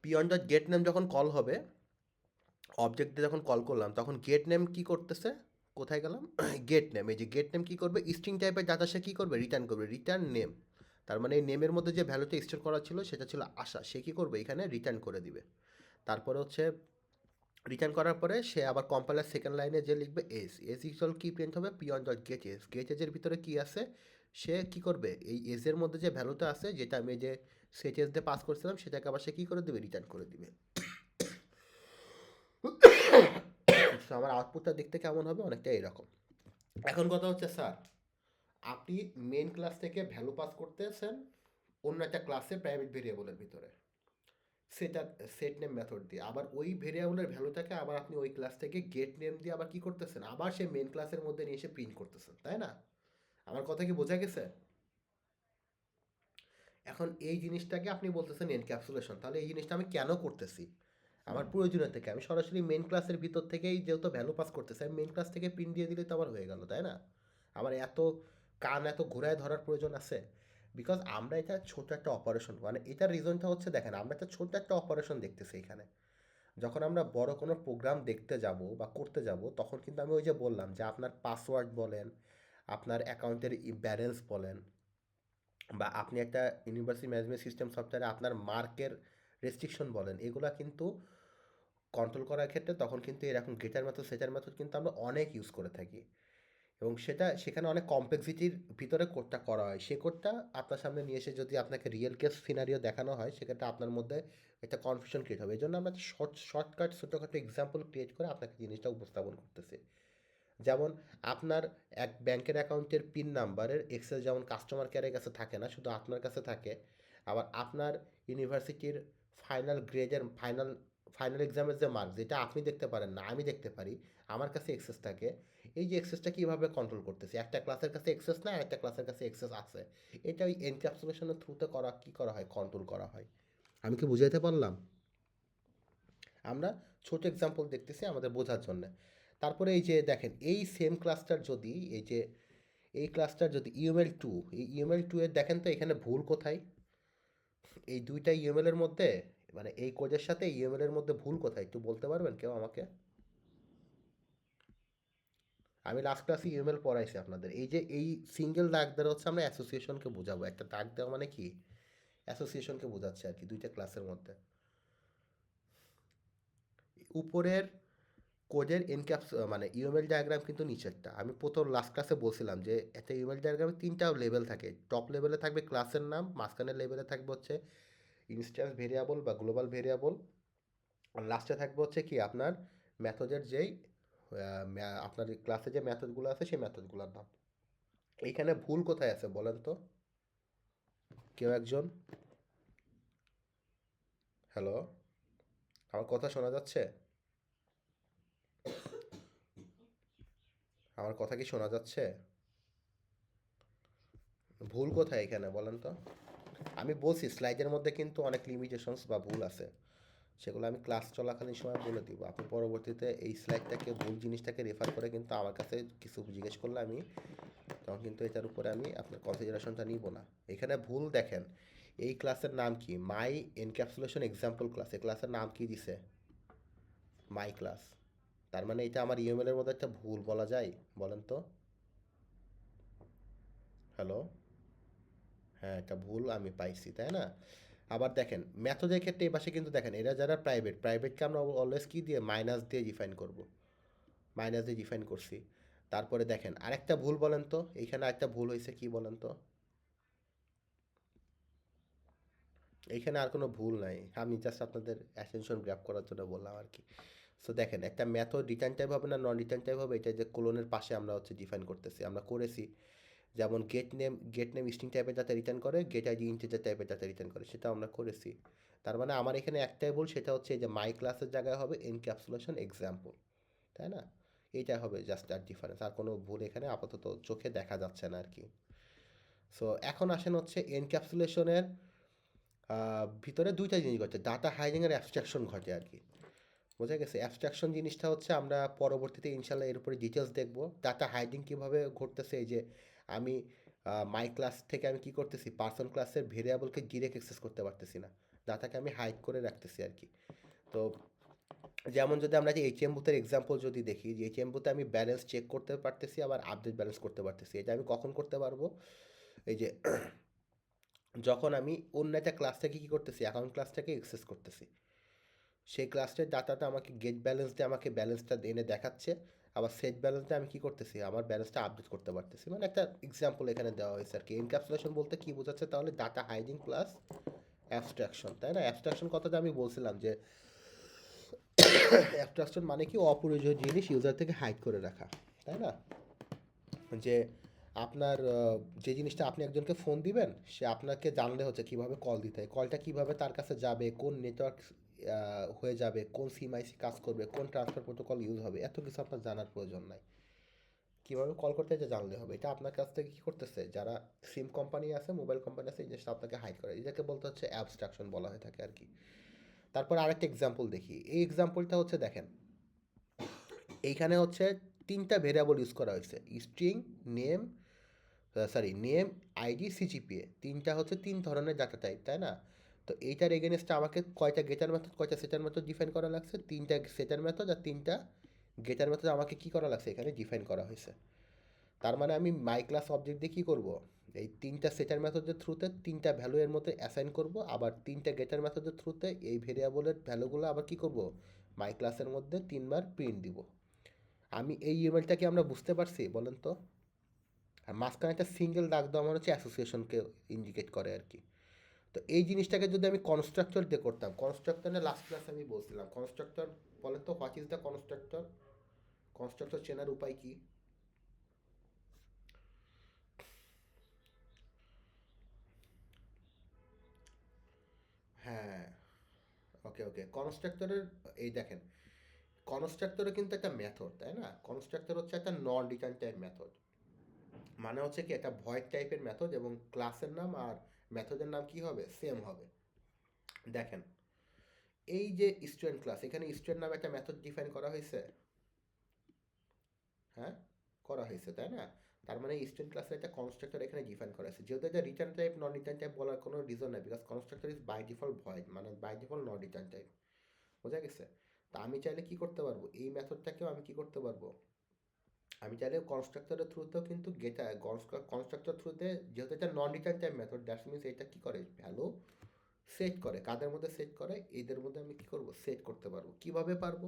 P on dot get name যখন কল হবে, অবজেক্টে যখন কল করলাম তখন গেট নেম কি করতেছে, কোথায় গেলাম, গেট নেম, এই যে গেট নেম কী করবে, স্ট্রিং টাইপের ডাটা সে কী করবে, রিটার্ন করবে, রিটার্ন নেম। তার মানে এই নেমের মধ্যে যে ভ্যালুটা স্টোর করা ছিল সেটা ছিল আশা, সে কী করবে এখানে রিটার্ন করে দিবে। তারপরে হচ্ছে রিটার্ন করার পরে সে আবার কম্পাইলার সেকেন্ড লাইনে যে লিখবে এস ইকুয়াল কি প্রিন্ট হবে, পি অন ডট গেট এজের ভিতরে কি আছে, সে কি করবে এই এজের মধ্যে যে ভ্যালুটা আছে যেটা আমি যে সেট এস দিয়ে পাস করছিলাম সেটাকে আবার সে কী করে দেবে, রিটার্ন করে দিবে। তো আমার আউটপুটটা দেখতে কেমন হবে, অনেকটা এরকম। এখন কথা হচ্ছে স্যার, আপনি মেন ক্লাস থেকে ভ্যালু পাস করতেছেন অন্য একটা ক্লাসে প্রাইভেট ভেরিয়েবলের ভিতরে, সেটা সেট নেম মেথড দিয়ে, আবার ওই ভেরিয়েবলের ভ্যালুটাকে আবার আপনি ওই ক্লাস থেকে গেট নেম দিয়ে আবার কি করতেছেন, আবার সেই মেন ক্লাসের মধ্যে নিয়ে এসে প্রিন্ট করতেছেন, তাই না? আমার কথা কি বোঝা গেছে? এখন এই জিনিসটাকে আপনি বলতেছেন এনক্যাপসুলেশন, তাহলে এই জিনিসটা আমি কেন করতেছি, আমার প্রয়োজনীয় থেকে আমি সরাসরি মেন ক্লাসের ভিতর থেকেই যেহেতু ভ্যালু পাস করতেছি, আমি মেন ক্লাস থেকে প্রিন্ট দিয়ে দিলে তো আবার হয়ে গেল, তাই না? আমার এত কান এত ঘোরায় ধরার প্রয়োজন আছে? বিকজ আমরা এটা ছোট একটা অপারেশন, মানে এটার রিজনটা হচ্ছে দেখেন, আমরা একটা ছোট একটা অপারেশন দেখতেছি এখানে। যখন আমরা বড় কোনো প্রোগ্রাম দেখতে যাব বা করতে যাব তখন কিন্তু আমি ওই যে বললাম যে আপনার পাসওয়ার্ড বলেন, আপনার অ্যাকাউন্টের ব্যালেন্স বলেন, বা আপনি একটা ইউনিভার্সিটি ম্যানেজমেন্ট সিস্টেম সফটওয়্যারে আপনার মার্কের রেস্ট্রিকশন বলেন, এগুলা কিন্তু কন্ট্রোল করার ক্ষেত্রে তখন কিন্তু এরকম গেটার মেথড সেটার মেথড কিন্তু আমরা অনেক ইউজ করে থাকি, এবং সেখানে অনেক কমপ্লেক্সিটির ভিতরে কোডটা করা হয়। সে কোডটা আপনার সামনে নিয়ে এসে যদি আপনাকে রিয়েল কেস সিনারিও দেখানো হয় সেক্ষেত্রে আপনার মধ্যে একটা কনফিউশন ক্রিয়েট হবে। এই জন্য আমরা শর্টকাট ছোটোখাটো এক্সাম্পল ক্রিয়েট করে আপনাকে জিনিসটা উপস্থাপন করতেছি। যেমন আপনার এক ব্যাংকের অ্যাকাউন্টের পিন নাম্বারের এক্সেস যেমন কাস্টমার কেয়ারের কাছে থাকে না, শুধু আপনার কাছে থাকে। আবার আপনার ইউনিভার্সিটির ফাইনাল গ্রেডের ফাইনাল এক্সামের যে মার্ক, যেটা আপনি দেখতে পারেন না আমি দেখতে পারি, আমার কাছে এক্সেস থাকে। এই যে এক্সেসটা কীভাবে কন্ট্রোল করতেছি, একটা ক্লাসের কাছে এক্সেস না, একটা ক্লাসের কাছে এক্সেস আছে, এটা ওই এনক্যাপসুলেশনের থ্রুতে করা হয়, কন্ট্রোল করা হয়। আমি কি বুঝাইতে পারলাম? আমরা ছোট এক্সাম্পল দেখতেছি আমাদের বোঝার জন্য। তারপরে এই যে দেখেন, এই সেম ক্লাসটার যদি এই ক্লাসটার যদি ইউএমএল 2, এই ইউএমএল 2 এর দেখেন তো এখানে ভুল কোথায়, এই দুইটা ইউএমএল এর মধ্যে, মানে এই কোডের সাথে ইউএমএল এর মধ্যে ভুল কোথায় একটু বলতে পারবেন কেউ আমাকে? আমি লাস্ট ক্লাসে ইউএমএল পড়াইছি আপনাদের, এই যে এই সিঙ্গেল দাগ দ্বারা হচ্ছে আমরা অ্যাসোসিয়েশনকে বোঝাবো, একটা দাগ দেওয়া মানে কি, অ্যাসোসিয়েশনকে বোঝাচ্ছে আর কি দুইটা ক্লাসের মধ্যে। উপরের কোডের মানে ইউএমএল ডায়াগ্রাম কিন্তু নিচেরটা, আমি প্রথম লাস্ট ক্লাসে বলছিলাম যে একটা ইউএমএল ডায়াগ্রামে তিনটা লেভেল থাকে, টপ লেভেলে থাকবে ক্লাসের নাম, মাঝখানের লেভেলে থাকবে হচ্ছে ইনস্ট্যান্স ভেরিয়েবল বা গ্লোবাল ভেরিয়েবল, আর লাস্টে থাকবে হচ্ছে কি আপনার মেথডের যেই আপনার ক্লাসে যে মেথডগুলো আছে সেই মেথডগুলোর নাম। এইখানে ভুল কোথায় আছে বলেন তো কেউ একজন? হ্যালো, আমার কথা শোনা যাচ্ছে? আমার কথা কি শোনা যাচ্ছে? ভুল কোথায় এখানে বলেন তো? আমি বলছি স্লাইডের মধ্যে কিন্তু অনেক লিমিটেশনস বা ভুল আছে, সেগুলো আমি ক্লাস চলাকালীন সময় বলে দিব। আপনি পরবর্তীতে এই স্লাইডটাকে ভুল জিনিসটাকে রেফার করে কিন্তু আমার কাছে কিছু জিজ্ঞেস করলে আমি তখন কিন্তু এটার উপরে আমি আপনার কনসিডারেশনটা নিব না। এখানে ভুল দেখেন, এই ক্লাসের নাম কি? মাই এনক্যাপসুলেশন এক্সাম্পল ক্লাস। এই ক্লাসের নাম কি দিছে? My class. তার মানে এটা আমার ইউএমএল এর মধ্যে একটা ভুল বলা যায়? বলেন তো। হ্যালো। হ্যাঁ, একটা ভুল আমি পাইছি, তাই না? আবার দেখেন মেথডের ক্ষেত্রে এই পাশে কিন্তু দেখেন এরা যারা প্রাইভেট, প্রাইভেটকে আমরা অলওয়েজ কি দিয়ে মাইনাস দিয়ে ডিফাইন করব। মাইনাস দিয়ে ডিফাইন করছি। তারপরে দেখেন আরেকটা ভুল বলেন তো, এইখানে আরেকটা ভুল হয়েছে কি বলেন তো? এইখানে আর কোনো ভুল নাই, আমি জাস্ট আপনাদের অ্যাটেনশন গ্র্যাব করার জন্য বললাম আর কি। সো দেখেন একটা মেথড রিটার্ন টাইপ হবে না নন রিটার্ন টাইপ হবে, এটা যে কোলনের পাশে আমরা হচ্ছে ডিফাইন করতেছি, আমরা করেছি। যেমন গেট নেম স্ট্রিং টাইপের যাতে রিটার্ন করে, গেট আইডি ইন্টিজার টাইপের যাতে রিটার্ন করে, সেটা আমরা করেছি। তার মানে আমার এখানে একটাই ভুল, সেটা হচ্ছে এই যে মাই ক্লাসের জায়গায় হবে এনক্যাপসুলেশন এক্সাম্পল, তাই না? এইটা হবে জাস্ট আর ডিফারেন্স, আর কোনো ভুল এখানে আপাতত চোখে দেখা যাচ্ছে না আর কি। সো এখন আসেন হচ্ছে এনক্যাপসুলেশনের ভিতরে দুইটা জিনিস ঘটে, ডাটা হাইজিং আর অ্যাবস্ট্রাকশন ঘটে আর কি। বোঝা গেছে? অ্যাবস্ট্রাকশন জিনিসটা হচ্ছে আমরা পরবর্তীতে ইনশাল্লাহ এর উপরে ডিটেলস দেখব। ডাটা হাইডিং কীভাবে ঘটতেছে, এই যে আমি মাই ক্লাস থেকে আমি কি করতেছি, পার্সন ক্লাসের ভেরিয়েবলকে ডিরেক্ট অ্যাক্সেস করতে পারতেছি না, ডাটাকে আমি হাইড করে রাখতেছি আর কি। তো যেমন যদি আমরা যে এইচএম বুথের এক্সাম্পল যদি দেখি, যে এইচএম বুথে আমি ব্যালেন্স চেক করতে পারতেছি আবার আপডেট ব্যালেন্স করতে পারতেছি, এটা আমি কখন করতে পারবো? এই যে যখন আমি অন্য একটা ক্লাস থেকে কী করতেছি, অ্যাকাউন্ট ক্লাস থেকে অ্যাক্সেস করতেছি, সেই ক্লাসটার ডাটাটা আমাকে গেট ব্যালেন্স দিয়ে আমাকে ব্যালেন্সটা এনে দেখাচ্ছে, আবার সেট ব্যালেন্স দিয়ে আমি কী করতেছি, আমার ব্যালেন্সটা আপডেট করতে পারতেছি। মানে একটা এক্সাম্পল এখানে দেওয়া হয়েছে আর কি। এনক্যাপসুলেশন বলতে কী বোঝাচ্ছে তাহলে? ডাটা হাইডিং প্লাস অ্যাবস্ট্রাকশন, তাই না? অ্যাবস্ট্রাকশন কথাটা আমি বলছিলাম যে অ্যাবস্ট্রাকশন মানে কি অপ্রয়োজনীয় জিনিস ইউজার থেকে হাইড করে রাখা, তাই না? যে আপনার যে জিনিসটা আপনি একজনকে ফোন দিবেন, সে আপনাকে জানলে হচ্ছে কীভাবে কল দিতে হয়, কলটা কীভাবে তার কাছে যাবে, কোন নেটওয়ার্ক হয়ে যাবে, কোন সিমআইসি কাজ করবে, কোন ট্রান্সফার প্রোটোকল ইউজ হবে, এত কিছু আপনার জানার প্রয়োজন নাই। কীভাবে কল করতে হয় এটা জানলে হবে। এটা আপনার কাছ থেকে কী করতেছে, যারা সিম কোম্পানি আছে, মোবাইল কোম্পানি আছে, এই জিনিসটা আপনাকে হাইড করে, এটাকে বলতে হচ্ছে অ্যাবস্ট্রাকশন বলা হয়ে থাকে আর কি। তারপর আরেকটা এক্সাম্পল দেখি। এই এক্সাম্পলটা হচ্ছে দেখেন, এইখানে হচ্ছে তিনটা ভেরিয়েবল ইউজ করা হয়েছে, string, name, name, ID, CGPA, তিনটা হচ্ছে তিন ধরনের ডাটা টাইপ, তাই না? তো এইটার এগেনস্টে আমাকে কয়টা গেটার মেথড কয়টা সেটার মেথড ডিফাইন করা লাগছে? তিনটা সেটার মেথড আর তিনটা গেটার মেথড আমাকে কি করা লাগছে এখানে ডিফাইন করা হয়েছে। তার মানে আমি মাই ক্লাস অবজেক্ট দিয়ে কী করবো, এই তিনটা সেটার মেথডের থ্রুতে তিনটা ভ্যালু এর মধ্যে অ্যাসাইন করব, আবার তিনটা গেটার মেথডের থ্রুতে এই ভেরিয়েবলের ভ্যালুগুলো আবার কি করব, মাই ক্লাসের মধ্যে তিনবার প্রিন্ট দিব। আমি এই ইমেলটাকে আমরা বুঝতে পারছি বলেন তো? আর মাঝখানে একটা সিঙ্গেল দাগ দেওয়া মানে হচ্ছে অ্যাসোসিয়েশনকে ইন্ডিকেট করে আর কি। তো এই জিনিসটাকে যদি আমি কনস্ট্রাক্টর দিয়ে করতাম, কনস্ট্রাক্টর না লাস্ট ক্লাসে আমি বলছিলাম কনস্ট্রাক্টর, বলেন তো what is the constructor? Constructor চেনার উপায় কি? হ্যাঁ, ওকে ওকে, কনস্ট্রাক্টরের এই দেখেন, কনস্ট্রাক্টরে কিন্তু একটা মেথড, তাই না? কনস্ট্রাক্টর হচ্ছে একটা নন রিটার্ন টাইপ মেথড, মানে হচ্ছে কি একটা ভয়েড টাইপের মেথড, এবং ক্লাসের নাম আর মেথডের নাম কি হবে, সেম হবে। দেখেন এই যে স্টুডেন্ট ক্লাস, এখানে স্টুডেন্ট নামে একটা মেথড ডিফাইন করা হয়েছে, হ্যাঁ করা হয়েছে, তাই না? তার মানে স্টুডেন্ট ক্লাসের একটা কনস্ট্রাক্টর এখানে ডিফাইন করা হয়েছে, যেহেতু এটা return type non return type বলার কোনো রিজন নেই, because constructor is by default void, মানে by default non return type. বোঝা গেছে? তা আমি চাইলে কি করতে পারবো, এই মেথডটাকেও আমি কি করতে পারবো, আমি চাইলে কনস্ট্রাক্টরের থ্রুতেও কিন্তু গেটা কনস্ট্রাক্টর থ্রুতে, যেহেতু এটা নন return type method, that's means এটা কি করে, ভ্যালু সেট করে, কাদের মধ্যে সেট করে, এদের মধ্যে আমি কি করব, সেট করতে পারবো। কিভাবে পারবো?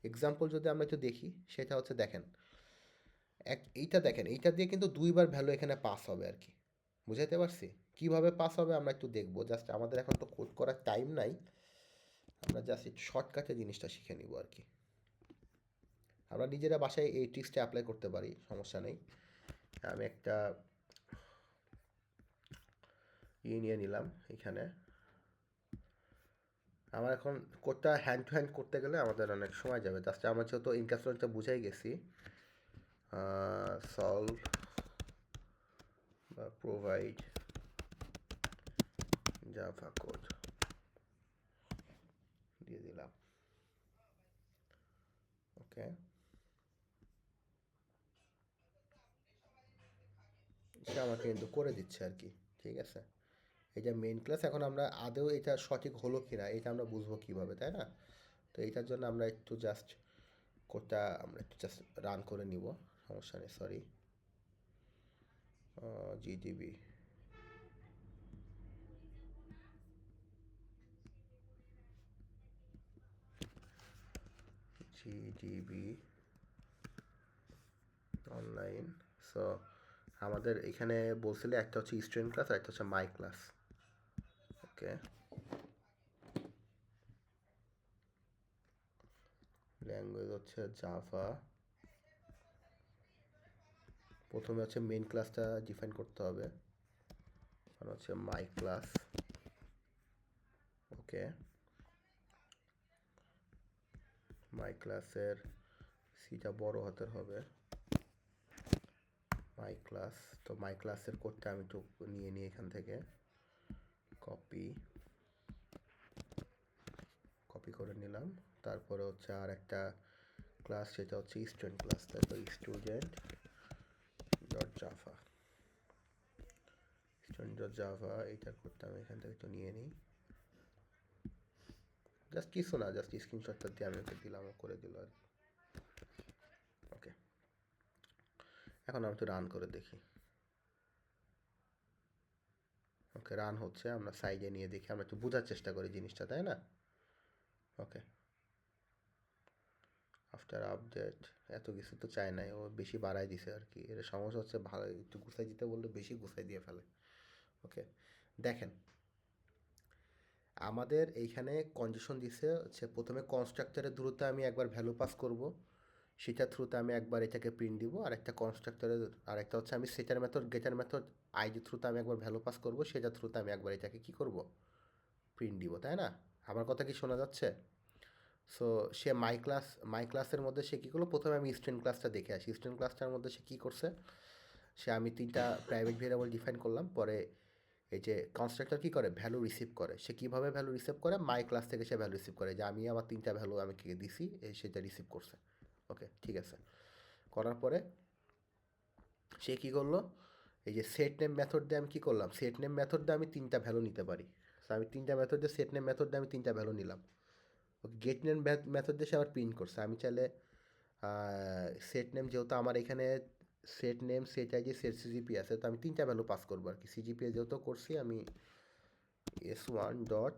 এক্সাম্পল যদি আমরা একটু দেখি, সেটা হচ্ছে দেখেন, এইটা দেখেন, এইটা দিয়ে কিন্তু দুইবার ভ্যালু এখানে পাস হবে আর কি। বুঝাইতে পারছি? কিভাবে পাস হবে আমরা একটু দেখবো, জাস্ট আমাদের এখন তো কোড করার টাইম নাই, আমরা জাস্ট একটু শর্টকাটে জিনিসটা শিখে নিব আর কি। আমরা নিজেরা বাসায় এই ট্রিক্সটা অ্যাপ্লাই করতে পারি, সমস্যা নেই। আমি একটা নিয়ে নিলাম এখানে, আমার এখন কোডটা হ্যান্ড টু হ্যান্ড করতে গেলে আমাদের অনেক সময় যাবে। জাস্ট আমরা যেহেতু ইনক্যাপসুলেটটা বুঝাই গেছি, সলভ বা প্রোভাইড জাভা কোড দিয়ে দিলাম। ওকে, সে আমাকে কিন্তু করে দিচ্ছে আর কি। ঠিক আছে, এটা মেইন ক্লাস। এখন আমরা আদৌ এটা সঠিক হলো কি না এটা আমরা বুঝবো কীভাবে, তাই না? তো এইটার জন্য আমরা একটু জাস্ট কোডটা আমরা একটু জাস্ট রান করে নিব, সমস্যা নেই। Sorry, GDB GDB online. So আমাদের এখানে বলছিলে একটা হচ্ছে স্টুডেন্ট ক্লাস আর একটা হচ্ছে মাই ক্লাস। ওকে, ল্যাঙ্গুয়েজ হচ্ছে জাভা। প্রথমে হচ্ছে মেইন ক্লাসটা ডিফাইন করতে হবে, আর হচ্ছে মাই ক্লাস। ওকে, মাই ক্লাসের সিটা বড় হাতের হবে, মাই ক্লাস। তো মাই ক্লাসের কোডটা আমি একটু নিয়ে নিই এখান থেকে, কপি করে নিলাম। তারপরে হচ্ছে আর একটা ক্লাস, সেটা হচ্ছে স্টুডেন্ট ক্লাস, তাই তো student dot Java. Student dot Java এইটার কোডটা আমি এখান থেকে একটু নিয়ে নিই। জাস্ট কিছু না, জাস্ট স্ক্রিনশটটা দিয়ে আমি ওকে দিলাম, ও করে দিল আর কি। ওকে, এখন আমি একটু রান করে দেখি। ওকে, রান হচ্ছে। আমরা সাইডে নিয়ে দেখি, আমরা একটু বোঝার চেষ্টা করি জিনিসটা, তাই না? ওকে, আফটার আপডেট এত কিছু তো চায় নাই, ও বেশি বাড়াই দিছে আর কি। এর সমস্যা হচ্ছে ভালো একটু গুছাই দিতে বললে বেশি গুছাই দিয়ে ফেলে। ওকে, দেখেন আমাদের এইখানে কন্ডিশন দিছে হচ্ছে প্রথমে কনস্ট্রাক্টরের থ্রুতে আমি একবার ভ্যালু পাস করব, সেটার থ্রুতে আমি একবার এটাকে প্রিন্ট দিব। আর একটা কনস্ট্রাক্টরের আর একটা হচ্ছে আমি সেটার মেথড গেটার মেথড আইডি থ্রুতে আমি একবার ভ্যালু পাস করব, সেটার থ্রুতে আমি একবার এটাকে কি করব, প্রিন্ট দিব, তাই না? আমার কথা কি শোনা যাচ্ছে? সো সে মাই ক্লাসের মধ্যে সে কী করলো, প্রথমে আমি স্টুডেন্ট ক্লাসটা দেখে আসি। স্টুডেন্ট ক্লাসটার মধ্যে সে কী করছে, সে আমি 3টা প্রাইভেট ভেরিয়েবল ডিফাইন করলাম। পরে এই যে কনস্ট্রাক্টর কী করে, ভ্যালু রিসিভ করে। সে কীভাবে ভ্যালু রিসিভ করে, মাই ক্লাস থেকে সে ভ্যালু রিসিভ করে, যে আমি আমার 3টা ভ্যালু আমি কে দিছি, সেটা রিসিভ করছে। ওকে, ঠিক আছে। করার পরে সে কী করলো, এই যে সেট নেম মেথড দিয়ে আমি কী করলাম, সেট নেম মেথড দিয়ে আমি 3টা ভ্যালু নিতে পারি। তো আমি 3টা মেথড দিয়ে সেট নেম মেথড দিয়ে আমি 3টা ভ্যালু নিলাম। গেট নেম মেথড দিয়ে সে আবার প্রিন্ট করছে। আমি চাইলে সেট নেম, যেহেতু আমার এখানে set name, set ID, set CGPA আছে, তো আমি 3টা ভ্যালু পাস করবো আর কি। সিজিপি যেহেতু করছি আমি s1 ডট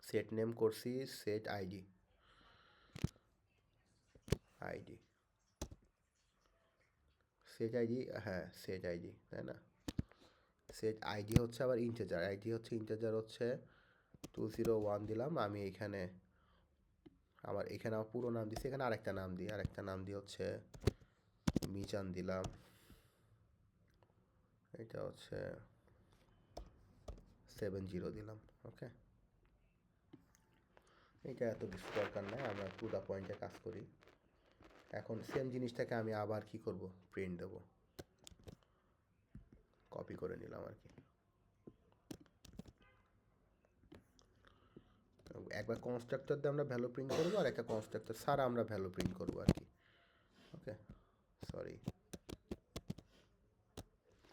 সেট নেম করছি সেট আইডি সেট আইডি, হ্যাঁ সেট আইডি, তাই না? সেট আইডি হচ্ছে আবার ইন্টেজার, আইডি হচ্ছে ইন্টেজার হচ্ছে 201 দিলাম। আমি এখানে আমার পুরো নাম দিচ্ছি, এখানে আরেকটা নাম দিই হচ্ছে মিজান দিলাম। এটা হচ্ছে 70 দিলাম। ওকে, এটা এত কিছু দরকার নাই, আমরা টু দ্য পয়েন্টে কাজ করি। এখন সেম জিনিসটাকে আমি আবার কি করব, প্রিন্ট দেব। কপি করে নিলাম আর কি। একবার কনস্ট্রাক্টর দিয়ে আমরা ভ্যালু প্রিন্ট করবো, আর একটা কনস্ট্রাক্টর ছাড়া আমরা ভ্যালু প্রিন্ট করবো আর কি। ওকে, সরি,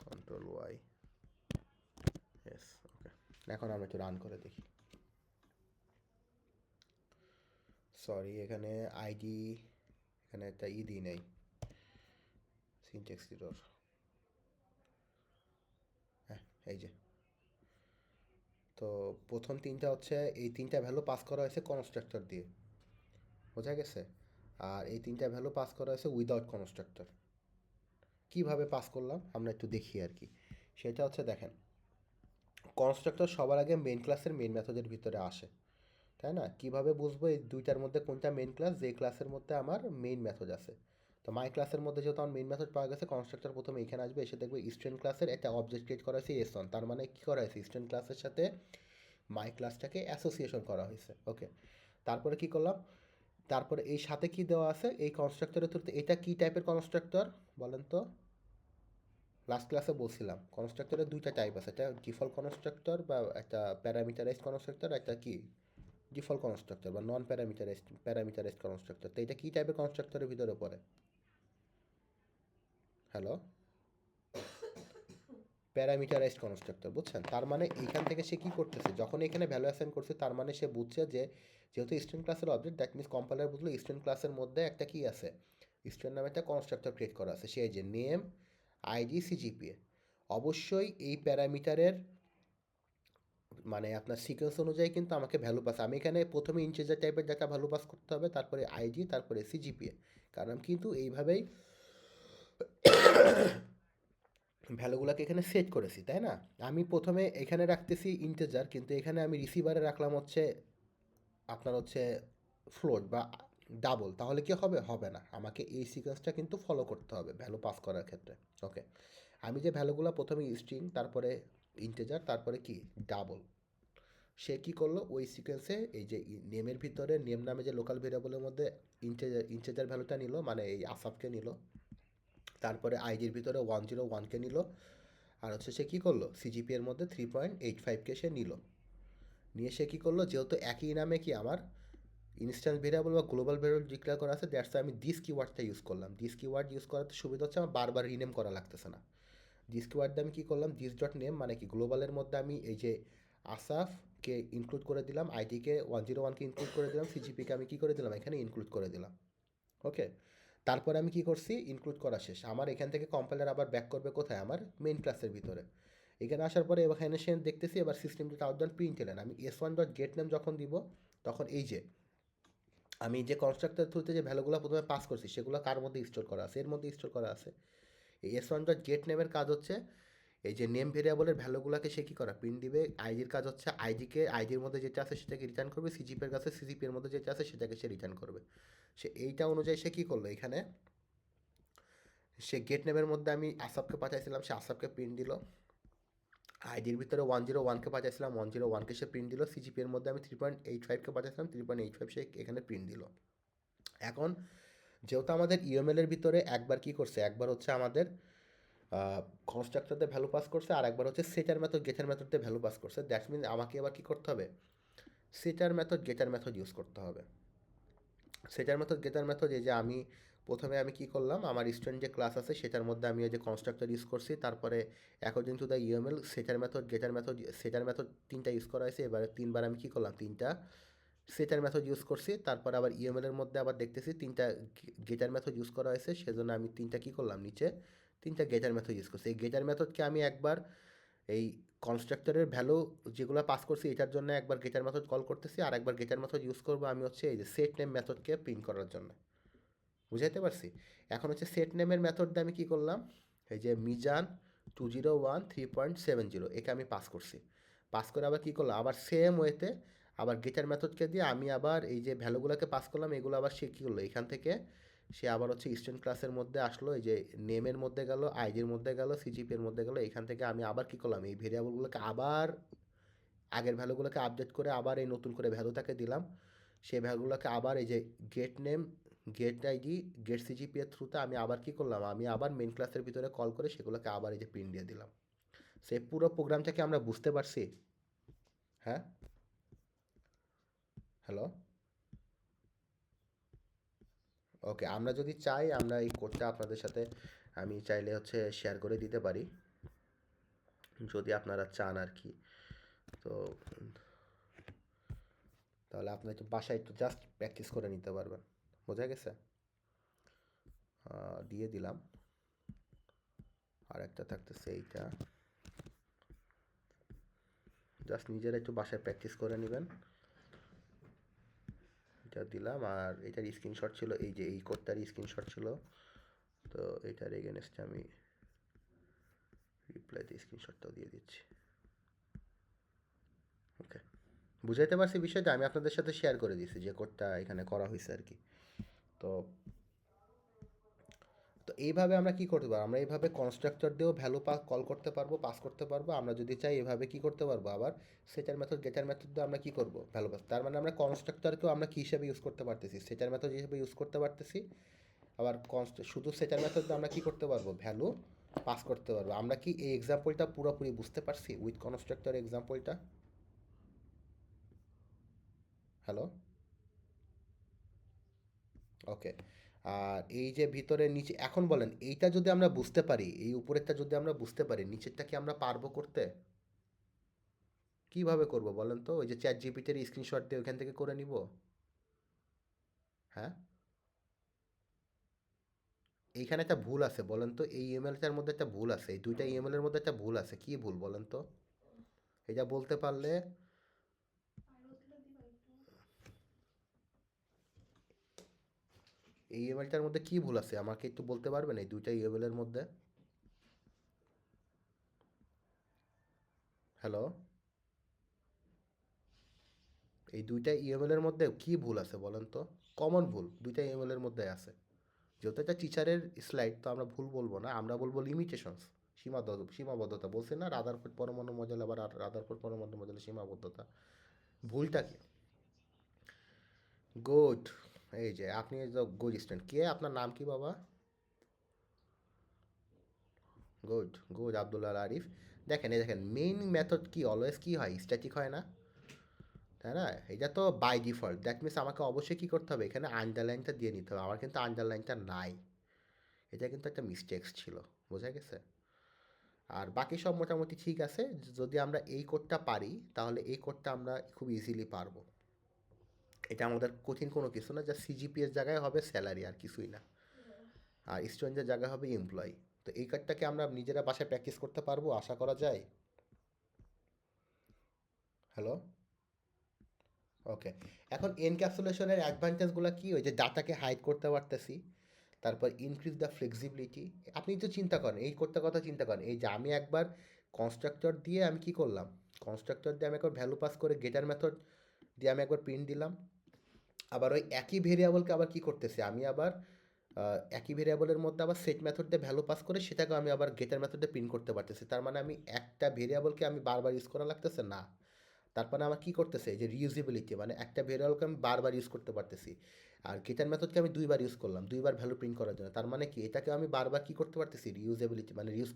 কন্ট্রোল ওয়াই, এস। ওকে, এখন আমরা একটু রান করে দেখি। সরি, এখানে আইডি, এখানে একটা দিই নেই, সিনটেক্স এরর। হ্যাঁ, এই যে তো প্রথম 3টা হচ্ছে, এই 3টা ভ্যালু পাস করা হয়েছে কনস্ট্রাক্টর দিয়ে, বোঝা গেছে? আর এই 3টা ভ্যালু পাস করা হয়েছে উইদাউট কনস্ট্রাক্টর। কীভাবে পাস করলাম আমরা একটু দেখি আর কি। সেটা হচ্ছে দেখেন, কনস্ট্রাক্টর সবার আগে মেইন ক্লাসের মেইন মেথডের ভিতরে আসে, তাই না? কিভাবে বুঝবো এই দুইটার মধ্যে কোনটা মেইন ক্লাস, যে ক্লাসের মধ্যে আমার মেইন মেথড আছে? তো তো মাই ক্লাসের মধ্যে যেহেতু আমার মেইন মেথড পাওয়া গেছে, কনস্ট্রাক্টর প্রথমে এখানে আসবে, এসে দেখবে স্টুডেন্ট ক্লাসের একটা অবজেক্ট ক্রিয়েট করা হয়েছে এস ওয়ান, তার মানে কী করা হয়েছে, স্টুডেন্ট ক্লাসের সাথে মাই ক্লাসটাকে অ্যাসোসিয়েশন করা হয়েছে। ওকে, তারপরে কি করলাম, তারপরে এই সাথে কি দেওয়া আছে, এই কনস্ট্রাক্টরের থ্রুতে, এটা কি টাইপের কনস্ট্রাক্টর বলেন তো? লাস্ট ক্লাসে বলছিলাম কনস্ট্রাক্টরের দুইটা টাইপ আছে, একটা ডিফল্ট কনস্ট্রাক্টর বা একটা প্যারামিটারাইজড কনস্ট্রাক্টর, একটা কি ডিফল্ট কনস্ট্রাক্টর বা নন প্যারামিটারাইজড কনস্ট্রাক্টর। তো এটা কি টাইপের কনস্ট্রাক্টরের ভিতরে পড়ে? হ্যালো, প্যারামিটারাইজড কনস্ট্রাক্টর, বুঝছেন? তার মানে এইখান থেকে সে কী করতেছে, যখন এখানে ভ্যালু অ্যাসাইন করছে তার মানে সে বুঝছে যে যেহেতু স্টুডেন্ট ক্লাসের অবজেক্ট, দ্যাট মিনস কম্পাইলার বুঝলো স্টুডেন্ট ক্লাসের মধ্যে একটা কি আছে, স্টুডেন্ট নামে একটা কনস্ট্রাক্টর ক্রিয়েট করা আছে, সে যে নেম আইডি সিজিপিএ। অবশ্যই এই প্যারামিটারের মানে আপনার সিকোয়েন্স অনুযায়ী কিন্তু আমাকে ভ্যালু পাস, আমি এখানে প্রথমে ইন্টিজার টাইপের ডাটা ভ্যালু পাস করতে হবে, তারপরে আইডি, তারপরে সিজিপিএ, কারণ আমি কিন্তু এইভাবেই ভ্যালুগুলোকে এখানে সেট করেছি, তাই না? আমি প্রথমে এখানে রাখতেছি ইন্টিজার, কিন্তু এখানে আমি রিসিভারে রাখলাম হচ্ছে আপনার হচ্ছে ফ্লোট বা ডাবল, তাহলে কি হবে? হবে না, আমাকে এই সিকোয়েন্সটা কিন্তু ফলো করতে হবে ভ্যালু পাস করার ক্ষেত্রে। ওকে, আমি যে ভ্যালুগুলো প্রথমে স্ট্রিং, তারপরে ইন্টিজার, তারপরে কি ডাবল, সে কী করলো ওই সিকোয়েন্সে এই যে নেমের ভিতরে নেম নামে যে লোকাল ভেরিয়েবলের মধ্যে ইন্টিজার ভ্যালুটা নিল, মানে এই আসাফকে নিল, তারপরে আইডির ভিতরে 101কে নিল, আর হচ্ছে সে কী করলো সিজিপি এর মধ্যে 3.85কে সে নিল, নিয়ে সে কী করলো, যেহেতু একই নামে কি আমার ইনস্ট্যান্স ভেরিয়েবল বা গ্লোবাল ভেরিয়েবল ডিক্লেয়ার করা আছে, দ্যাটস আমি দিস কিওয়ার্ডটা ইউজ করলাম। দিস কিওয়ার্ড ইউজ করাতে সুবিধা হচ্ছে আমার বারবার রিনেম করা লাগতেছে না। দিস কিওয়ার্ড দিয়ে আমি কী করলাম, দিস ডট নেম মানে কি গ্লোবালের মধ্যে আমি এই যে আসাফকে ইনক্লুড করে দিলাম, আইডিকে 101কে ইনক্লুড করে দিলাম, সিজিপিকে আমি কী করে দিলাম এখানে ইনক্লুড করে দিলাম। ওকে, তারপরে আমি কি করছি, ইনক্লুড করা শেষ, আমার এখান থেকে কম্পাইলার আবার ব্যাক করবে কোথায়, আমার মেইন ক্লাসের ভিতরে। এখানে আসার পরে এখানে সে দেখতেছি এবার system dot out dot print এলেন, আমি S1 ডট গেট নেম যখন দিব, তখন এই যে আমি যে কনস্ট্রাক্টর থ্রুতে যে ভ্যালুগুলো প্রথমে পাস করছি সেগুলো কার মধ্যে স্টোর করা আছে, এর মধ্যে স্টোর করা আছে। এই S1 ডট গেট নেমের কাজ হচ্ছে এই যে নেম ভেরিয়েবলের ভ্যালুগুলোকে সে কী করা, প্রিন্ট দিবে। আইডির কাজ হচ্ছে আইডিকে, আইডির মধ্যে যেটা আছে সেটাকে রিটার্ন করবে, সিজিপির কাছে সিজিপির মধ্যে যেটা আছে সেটাকে সে রিটার্ন করবে। সে এইটা অনুযায়ী সে কী করলো, এখানে সে গেট নেমের মধ্যে আমি আসাবকে পাঠাইছিলাম, সে আসাবকে প্রিন্ট দিল। আইডির ভিতরে 101কে পাঠাইছিলাম, 101কে সে প্রিন্ট দিল। সিজিপি এর মধ্যে আমি 3.85কে পাঠাইছিলাম, 3.85 সে এখানে প্রিন্ট দিল। এখন যেহেতু আমাদের ইউএমএল এর ভিতরে একবার কি করছে, একবার হচ্ছে আমাদের কনস্ট্রাক্টরদের ভ্যালু পাস করছে, আর একবার হচ্ছে সেটার মেথড গেটার মেথডে ভ্যালু পাস করছে, দ্যাটস মিন আমাকে এবার কী করতে হবে, সেটার মেথড গেটার মেথড ইউজ করতে হবে। সেটার মেথড গেটার মেথড এই যে আমি প্রথমে আমি কি করলাম, আমার স্টুডেন্ট যে ক্লাস আছে সেটার মধ্যে আমি এই যে কনস্ট্রাক্টর ইউজ করছি, তারপরে অ্যাকর্ডিং টু দ্য ইউএমএল সেটার মেথড গেটার মেথড, সেটার মেথড তিনটা ইউজ করা হয়েছে, এবারে তিনবার আমি কি করলাম, তিনটা সেটার মেথড ইউজ করছি, তারপর আবার ইউএমএল এর মধ্যে আবার দেখতেছি তিনটা গেটার মেথড ইউজ করা হয়েছে, সেজন্য আমি তিনটা কি করলাম, নিচে তিনটা গেটার মেথড ইউজ করছি। এই গেটার মেথডকে আমি একবার এই কনস্ট্রাক্টরের ভ্যালু যেগুলো পাস করছি এটার জন্য একবার গেটার মেথড কল করতেছি, আর একবার গেটার মেথড ইউজ করবো আমি হচ্ছে এই যে সেট নেম মেথডকে প্রিন্ট করার জন্য। বুঝাইতে পারছি? এখন হচ্ছে সেট নেমের মেথড দিয়ে আমি কী করলাম, এই যে মিজান 201.3.70 একে আমি পাস করছি, পাস করে আবার কী করলাম, আবার সেম ওয়েতে আবার গেটার মেথডকে দিয়ে আমি আবার এই যে ভ্যালুগুলোকে পাস করলাম, এগুলো আবার সে কী করলো, এখান থেকে সে আবার হচ্ছে স্টুডেন্ট ক্লাসের মধ্যে আসলো, এই যে নেমের মধ্যে গেল, আইডির মধ্যে গেল, সিজিপির মধ্যে গেল, এখান থেকে আমি আবার কী করলাম, এই ভেরিয়েবলগুলোকে আবার আগের ভ্যালুগুলোকে আপডেট করে আবার এই নতুন করে ভ্যালুটাকে দিলাম, সেই ভ্যালুগুলোকে আবার এই যে get name, get ID, get CGP এর থ্রুতে আমি আবার কি করলাম, আমি আবার মেন ক্লাসের ভিতরে কল করে সেগুলোকে আবার এই যে প্রিন্ট দিয়ে দিলাম। সেই পুরো প্রোগ্রামটাকে আমরা বুঝতে পারছি? হ্যাঁ, হ্যালো, ওকে, আমরা যদি চাই আমরা এই কোডটা আপনাদের সাথে আমি চাইলে হচ্ছে শেয়ার করে দিতে পারি, যদি আপনারা চান আর কি। তো তাহলে আপনি একটু বাসায় একটু জাস্ট প্র্যাকটিস করে নিতে পারবেন। বোঝা গেছে? দিয়ে দিলাম। আর একটা থাকতেছে এইটা, জাস্ট নিজেরা একটু বাসায় প্র্যাকটিস করে নেবেন। এটা দিলাম, আর এটার স্ক্রিনশট ছিল, এই যে এই কোডটার স্ক্রিনশট ছিল, তো এটার এগেনস্টে আমি রিপ্লাইতে স্ক্রিনশটটাও দিয়ে দিচ্ছি। ওকে, বুঝাইতে পারছি বিষয়টা, আমি আপনাদের সাথে শেয়ার করে দিয়েছি যে কোডটা এখানে করা হয়েছে আর কি। তো তো এইভাবে আমরা কি করতে পারবো, আমরা এইভাবে কনস্ট্রাক্টর দিয়েও ভ্যালু কল করতে পারবো, পাস করতে পারবো। আমরা যদি চাই এভাবে কি করতে পারবো, আবার সেটার মেথড গেটার মেথড দিয়ে আমরা কি করবো, ভ্যালু পাস। তার মানে আমরা কনস্ট্রাক্টরকেও আমরা কী হিসেবে ইউজ করতে পারতেছি, সেটার মেথড হিসেবে ইউজ করতে পারতেছি। আবার শুধু সেটার মেথড দিয়ে আমরা কি করতে পারবো, ভ্যালু পাস করতে পারবো। আমরা কি এই এক্সাম্পলটা পুরোপুরি বুঝতে পারছি উইথ কনস্ট্রাক্টর এক্সাম্পলটা? হ্যালো, ওকে। আর এই যে ভিতরে নিচে, এখন বলেন এইটা যদি আমরা বুঝতে পারি, এই উপরেরটা যদি আমরা বুঝতে পারি, নিচেরটা কি আমরা পারবো করতে? কিভাবে করব বলেন তো? ওই যে চ্যাট জিপিটির স্ক্রিনশট দিয়ে ওইখান থেকে করে নিব? হ্যাঁ, এইখানে একটা ভুল আছে বলেন তো, এই ইমেলটার মধ্যে একটা ভুল আছে, এই দুইটা ইমেলের মধ্যে একটা ভুল আছে, কি ভুল বলেন তো? এটা বলতে পারলে। এই ইমেলটার মধ্যে কি ভুল আছে আমাকে একটু বলতে পারবেন, এই দুইটা ইমেলের মধ্যে? হ্যালো, এই দুইটা ইমেলের মধ্যে কি ভুল আছে বলেন তো? কমন ভুল দুইটা ইমেলের মধ্যে আছে। যেহেতু এটা টিচারের স্লাইড, তো আমরা ভুল বলবো না, আমরা বলবো লিমিটেশনস, সীমাবদ্ধতা। বলছি না রাদারফোর্ড পরমাণু মডেল, আবার রাদারফোর্ড পরমাণু মডেলের সীমাবদ্ধতা। ভুলটা কি? গুড। এই যে আপনি গুড স্টুডেন্ট, কে আপনার নাম কি বাবা? Good good, Abdullah Arif. দেখেন, এই দেখেন মেইন মেথড কি অলওয়েজ কি হয়, স্ট্যাটিক হয় না, তাই না? এটা তো বাই ডিফল্ট, দ্যাট মিনস আমাকে অবশ্যই কী করতে হবে, এখানে আন্ডারলাইনটা দিয়ে নিতে হবে। আমার কিন্তু আন্ডারলাইনটা নাই, এটা কিন্তু একটা মিস্টেক্স ছিল, বোঝা গেছে? আর বাকি সব মোটামুটি ঠিক আছে। যদি আমরা এই কোডটা পারি, তাহলে এই কোডটা আমরা খুব ইজিলি পারবো। এটা আমাদের কঠিন কোনো কিছু না, যা সিজিপিএর জায়গায় হবে স্যালারি, আর কিছুই না। আর স্টুডেন্টের জায়গায় হবে এমপ্লয়ি। তো এই কার্ডটাকে আমরা নিজেরা বাসায় প্র্যাকটিস করতে পারবো, আশা করা যায়। হ্যালো, ওকে। এখন এনক্যাপসুলেশনের অ্যাডভান্টেজগুলো কি, ওই যে ডাটাকে হাইড করতে পারতেছি, তারপর ইনক্রিজ দ্য ফ্লেক্সিবিলিটি। আপনি তো চিন্তা করেন, এই করতে কথা চিন্তা করেন, এই যে আমি একবার কনস্ট্রাক্টর দিয়ে আমি কি করলাম, কনস্ট্রাক্টর দিয়ে আমি একবার ভ্যালু পাস করে গেটার মেথড দিয়ে আমি একবার প্রিন্ট দিলাম। আবার ওই একই ভেরিয়েবলকে আবার কি করতেছি আমি, আবার একই ভেরিয়েবলের মধ্যে আবার সেট মেথড দিয়ে ভ্যালু পাস করে সেটাকে আমি আবার গেটার মেথডে প্রিন্ট করতে পারতেছি। তার মানে আমি একটা ভেরিয়েবলকে আমি বারবার ইউজ করা লাগতেছে না। তারপরে আমার কী করতেছে, এই যে রিউজেবিলিটি, মানে একটা ভেরিয়েবলকে আমি বারবার ইউজ করতে পারতেছি। আর গেটার মেথডকে আমি দুইবার ইউজ করলাম, দুইবার ভ্যালু প্রিন্ট করার জন্য। তার মানে কি, এটাকে আমি বারবার কী করতে পারতেছি, রিউজেবিলিটি, মানে রিউজ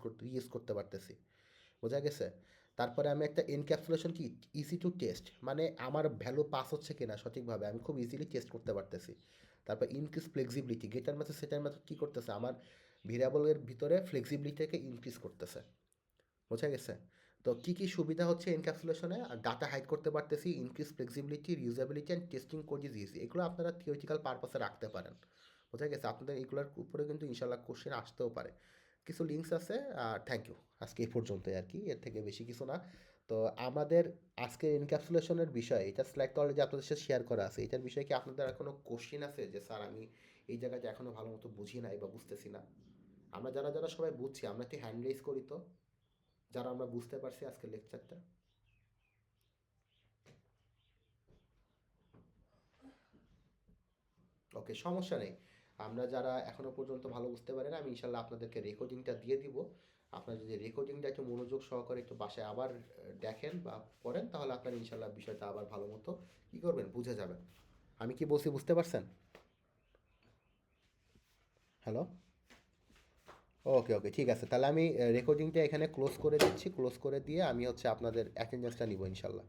করতে পারতেছি। বোঝা গেছে? তারপরে আমি একটা এনক্যাপসুলেশন কি, ইজি টু টেস্ট, মানে আমার ভ্যালু পাস হচ্ছে কিনা সঠিকভাবে আমি খুব ইজিলি টেস্ট করতে পারতেছি। তারপর ইনক্রিজ ফ্লেক্সিবিলিটি, গেটার মেথড সেটার মেথড কী করতেছে, আমার ভেরিয়েবলের ভিতরে ফ্লেক্সিবিলিটিকে ইনক্রিজ করতেছে। বোঝা গেছে? তো কী কী সুবিধা হচ্ছে এনক্যাপসুলেশনে, ডাটা হাইড করতে পারতেছি, increase flexibility, reusability and testing code is easy. এগুলো আপনারা থিওরিটিক্যাল পারপাসে রাখতে পারেন। বোঝা গেছে? আপনাদের এগুলোর উপরে কিন্তু ইনশাল্লাহ কোশ্চেন আসতেও পারে। কিছু লিঙ্কস আছে। আর থ্যাংক ইউ, আজকে এই পর্যন্তই আর কি, এর থেকে বেশি কিছু না। তো আমাদের আজকের এনক্যাপসুলেশনের বিষয়, এটা স্লাইড তো অলরেডি আপনাদের সাথে শেয়ার করা আছে, এটার বিষয়ে কি আপনাদের আর কোনো কোশ্চেন আছে, যে স্যার আমি এই জায়গাটা এখনও ভালো মতো বুঝি নাই বা বুঝতেছি না? আমরা যারা যারা সবাই বুঝছি, আমরা একটু হ্যান্ড রেইজ করি তো, যারা আমরা বুঝতে পারছি আজকের লেকচারটা। ওকে, সমস্যা নেই। আমরা যারা এখনও পর্যন্ত ভালো বুঝতে পারি না, আমি ইনশাল্লাহ আপনাদেরকে রেকর্ডিংটা দিয়ে দিব। আপনারা যদি রেকর্ডিংটা একটু মনোযোগ সহকারে একটু বাসায় আবার দেখেন বা পড়েন, তাহলে আপনারা ইনশাল্লাহ বিষয়টা আবার ভালো মতো কী করবেন, বুঝে যাবেন। আমি কি বলছি বুঝতে পারছেন? হ্যালো, ওকে ওকে, ঠিক আছে। তাহলে আমি রেকর্ডিংটা এখানে ক্লোজ করে দিচ্ছি, ক্লোজ করে দিয়ে আমি হচ্ছে আপনাদের অ্যাটেন্ডেন্সটা নিব ইনশাল্লাহ।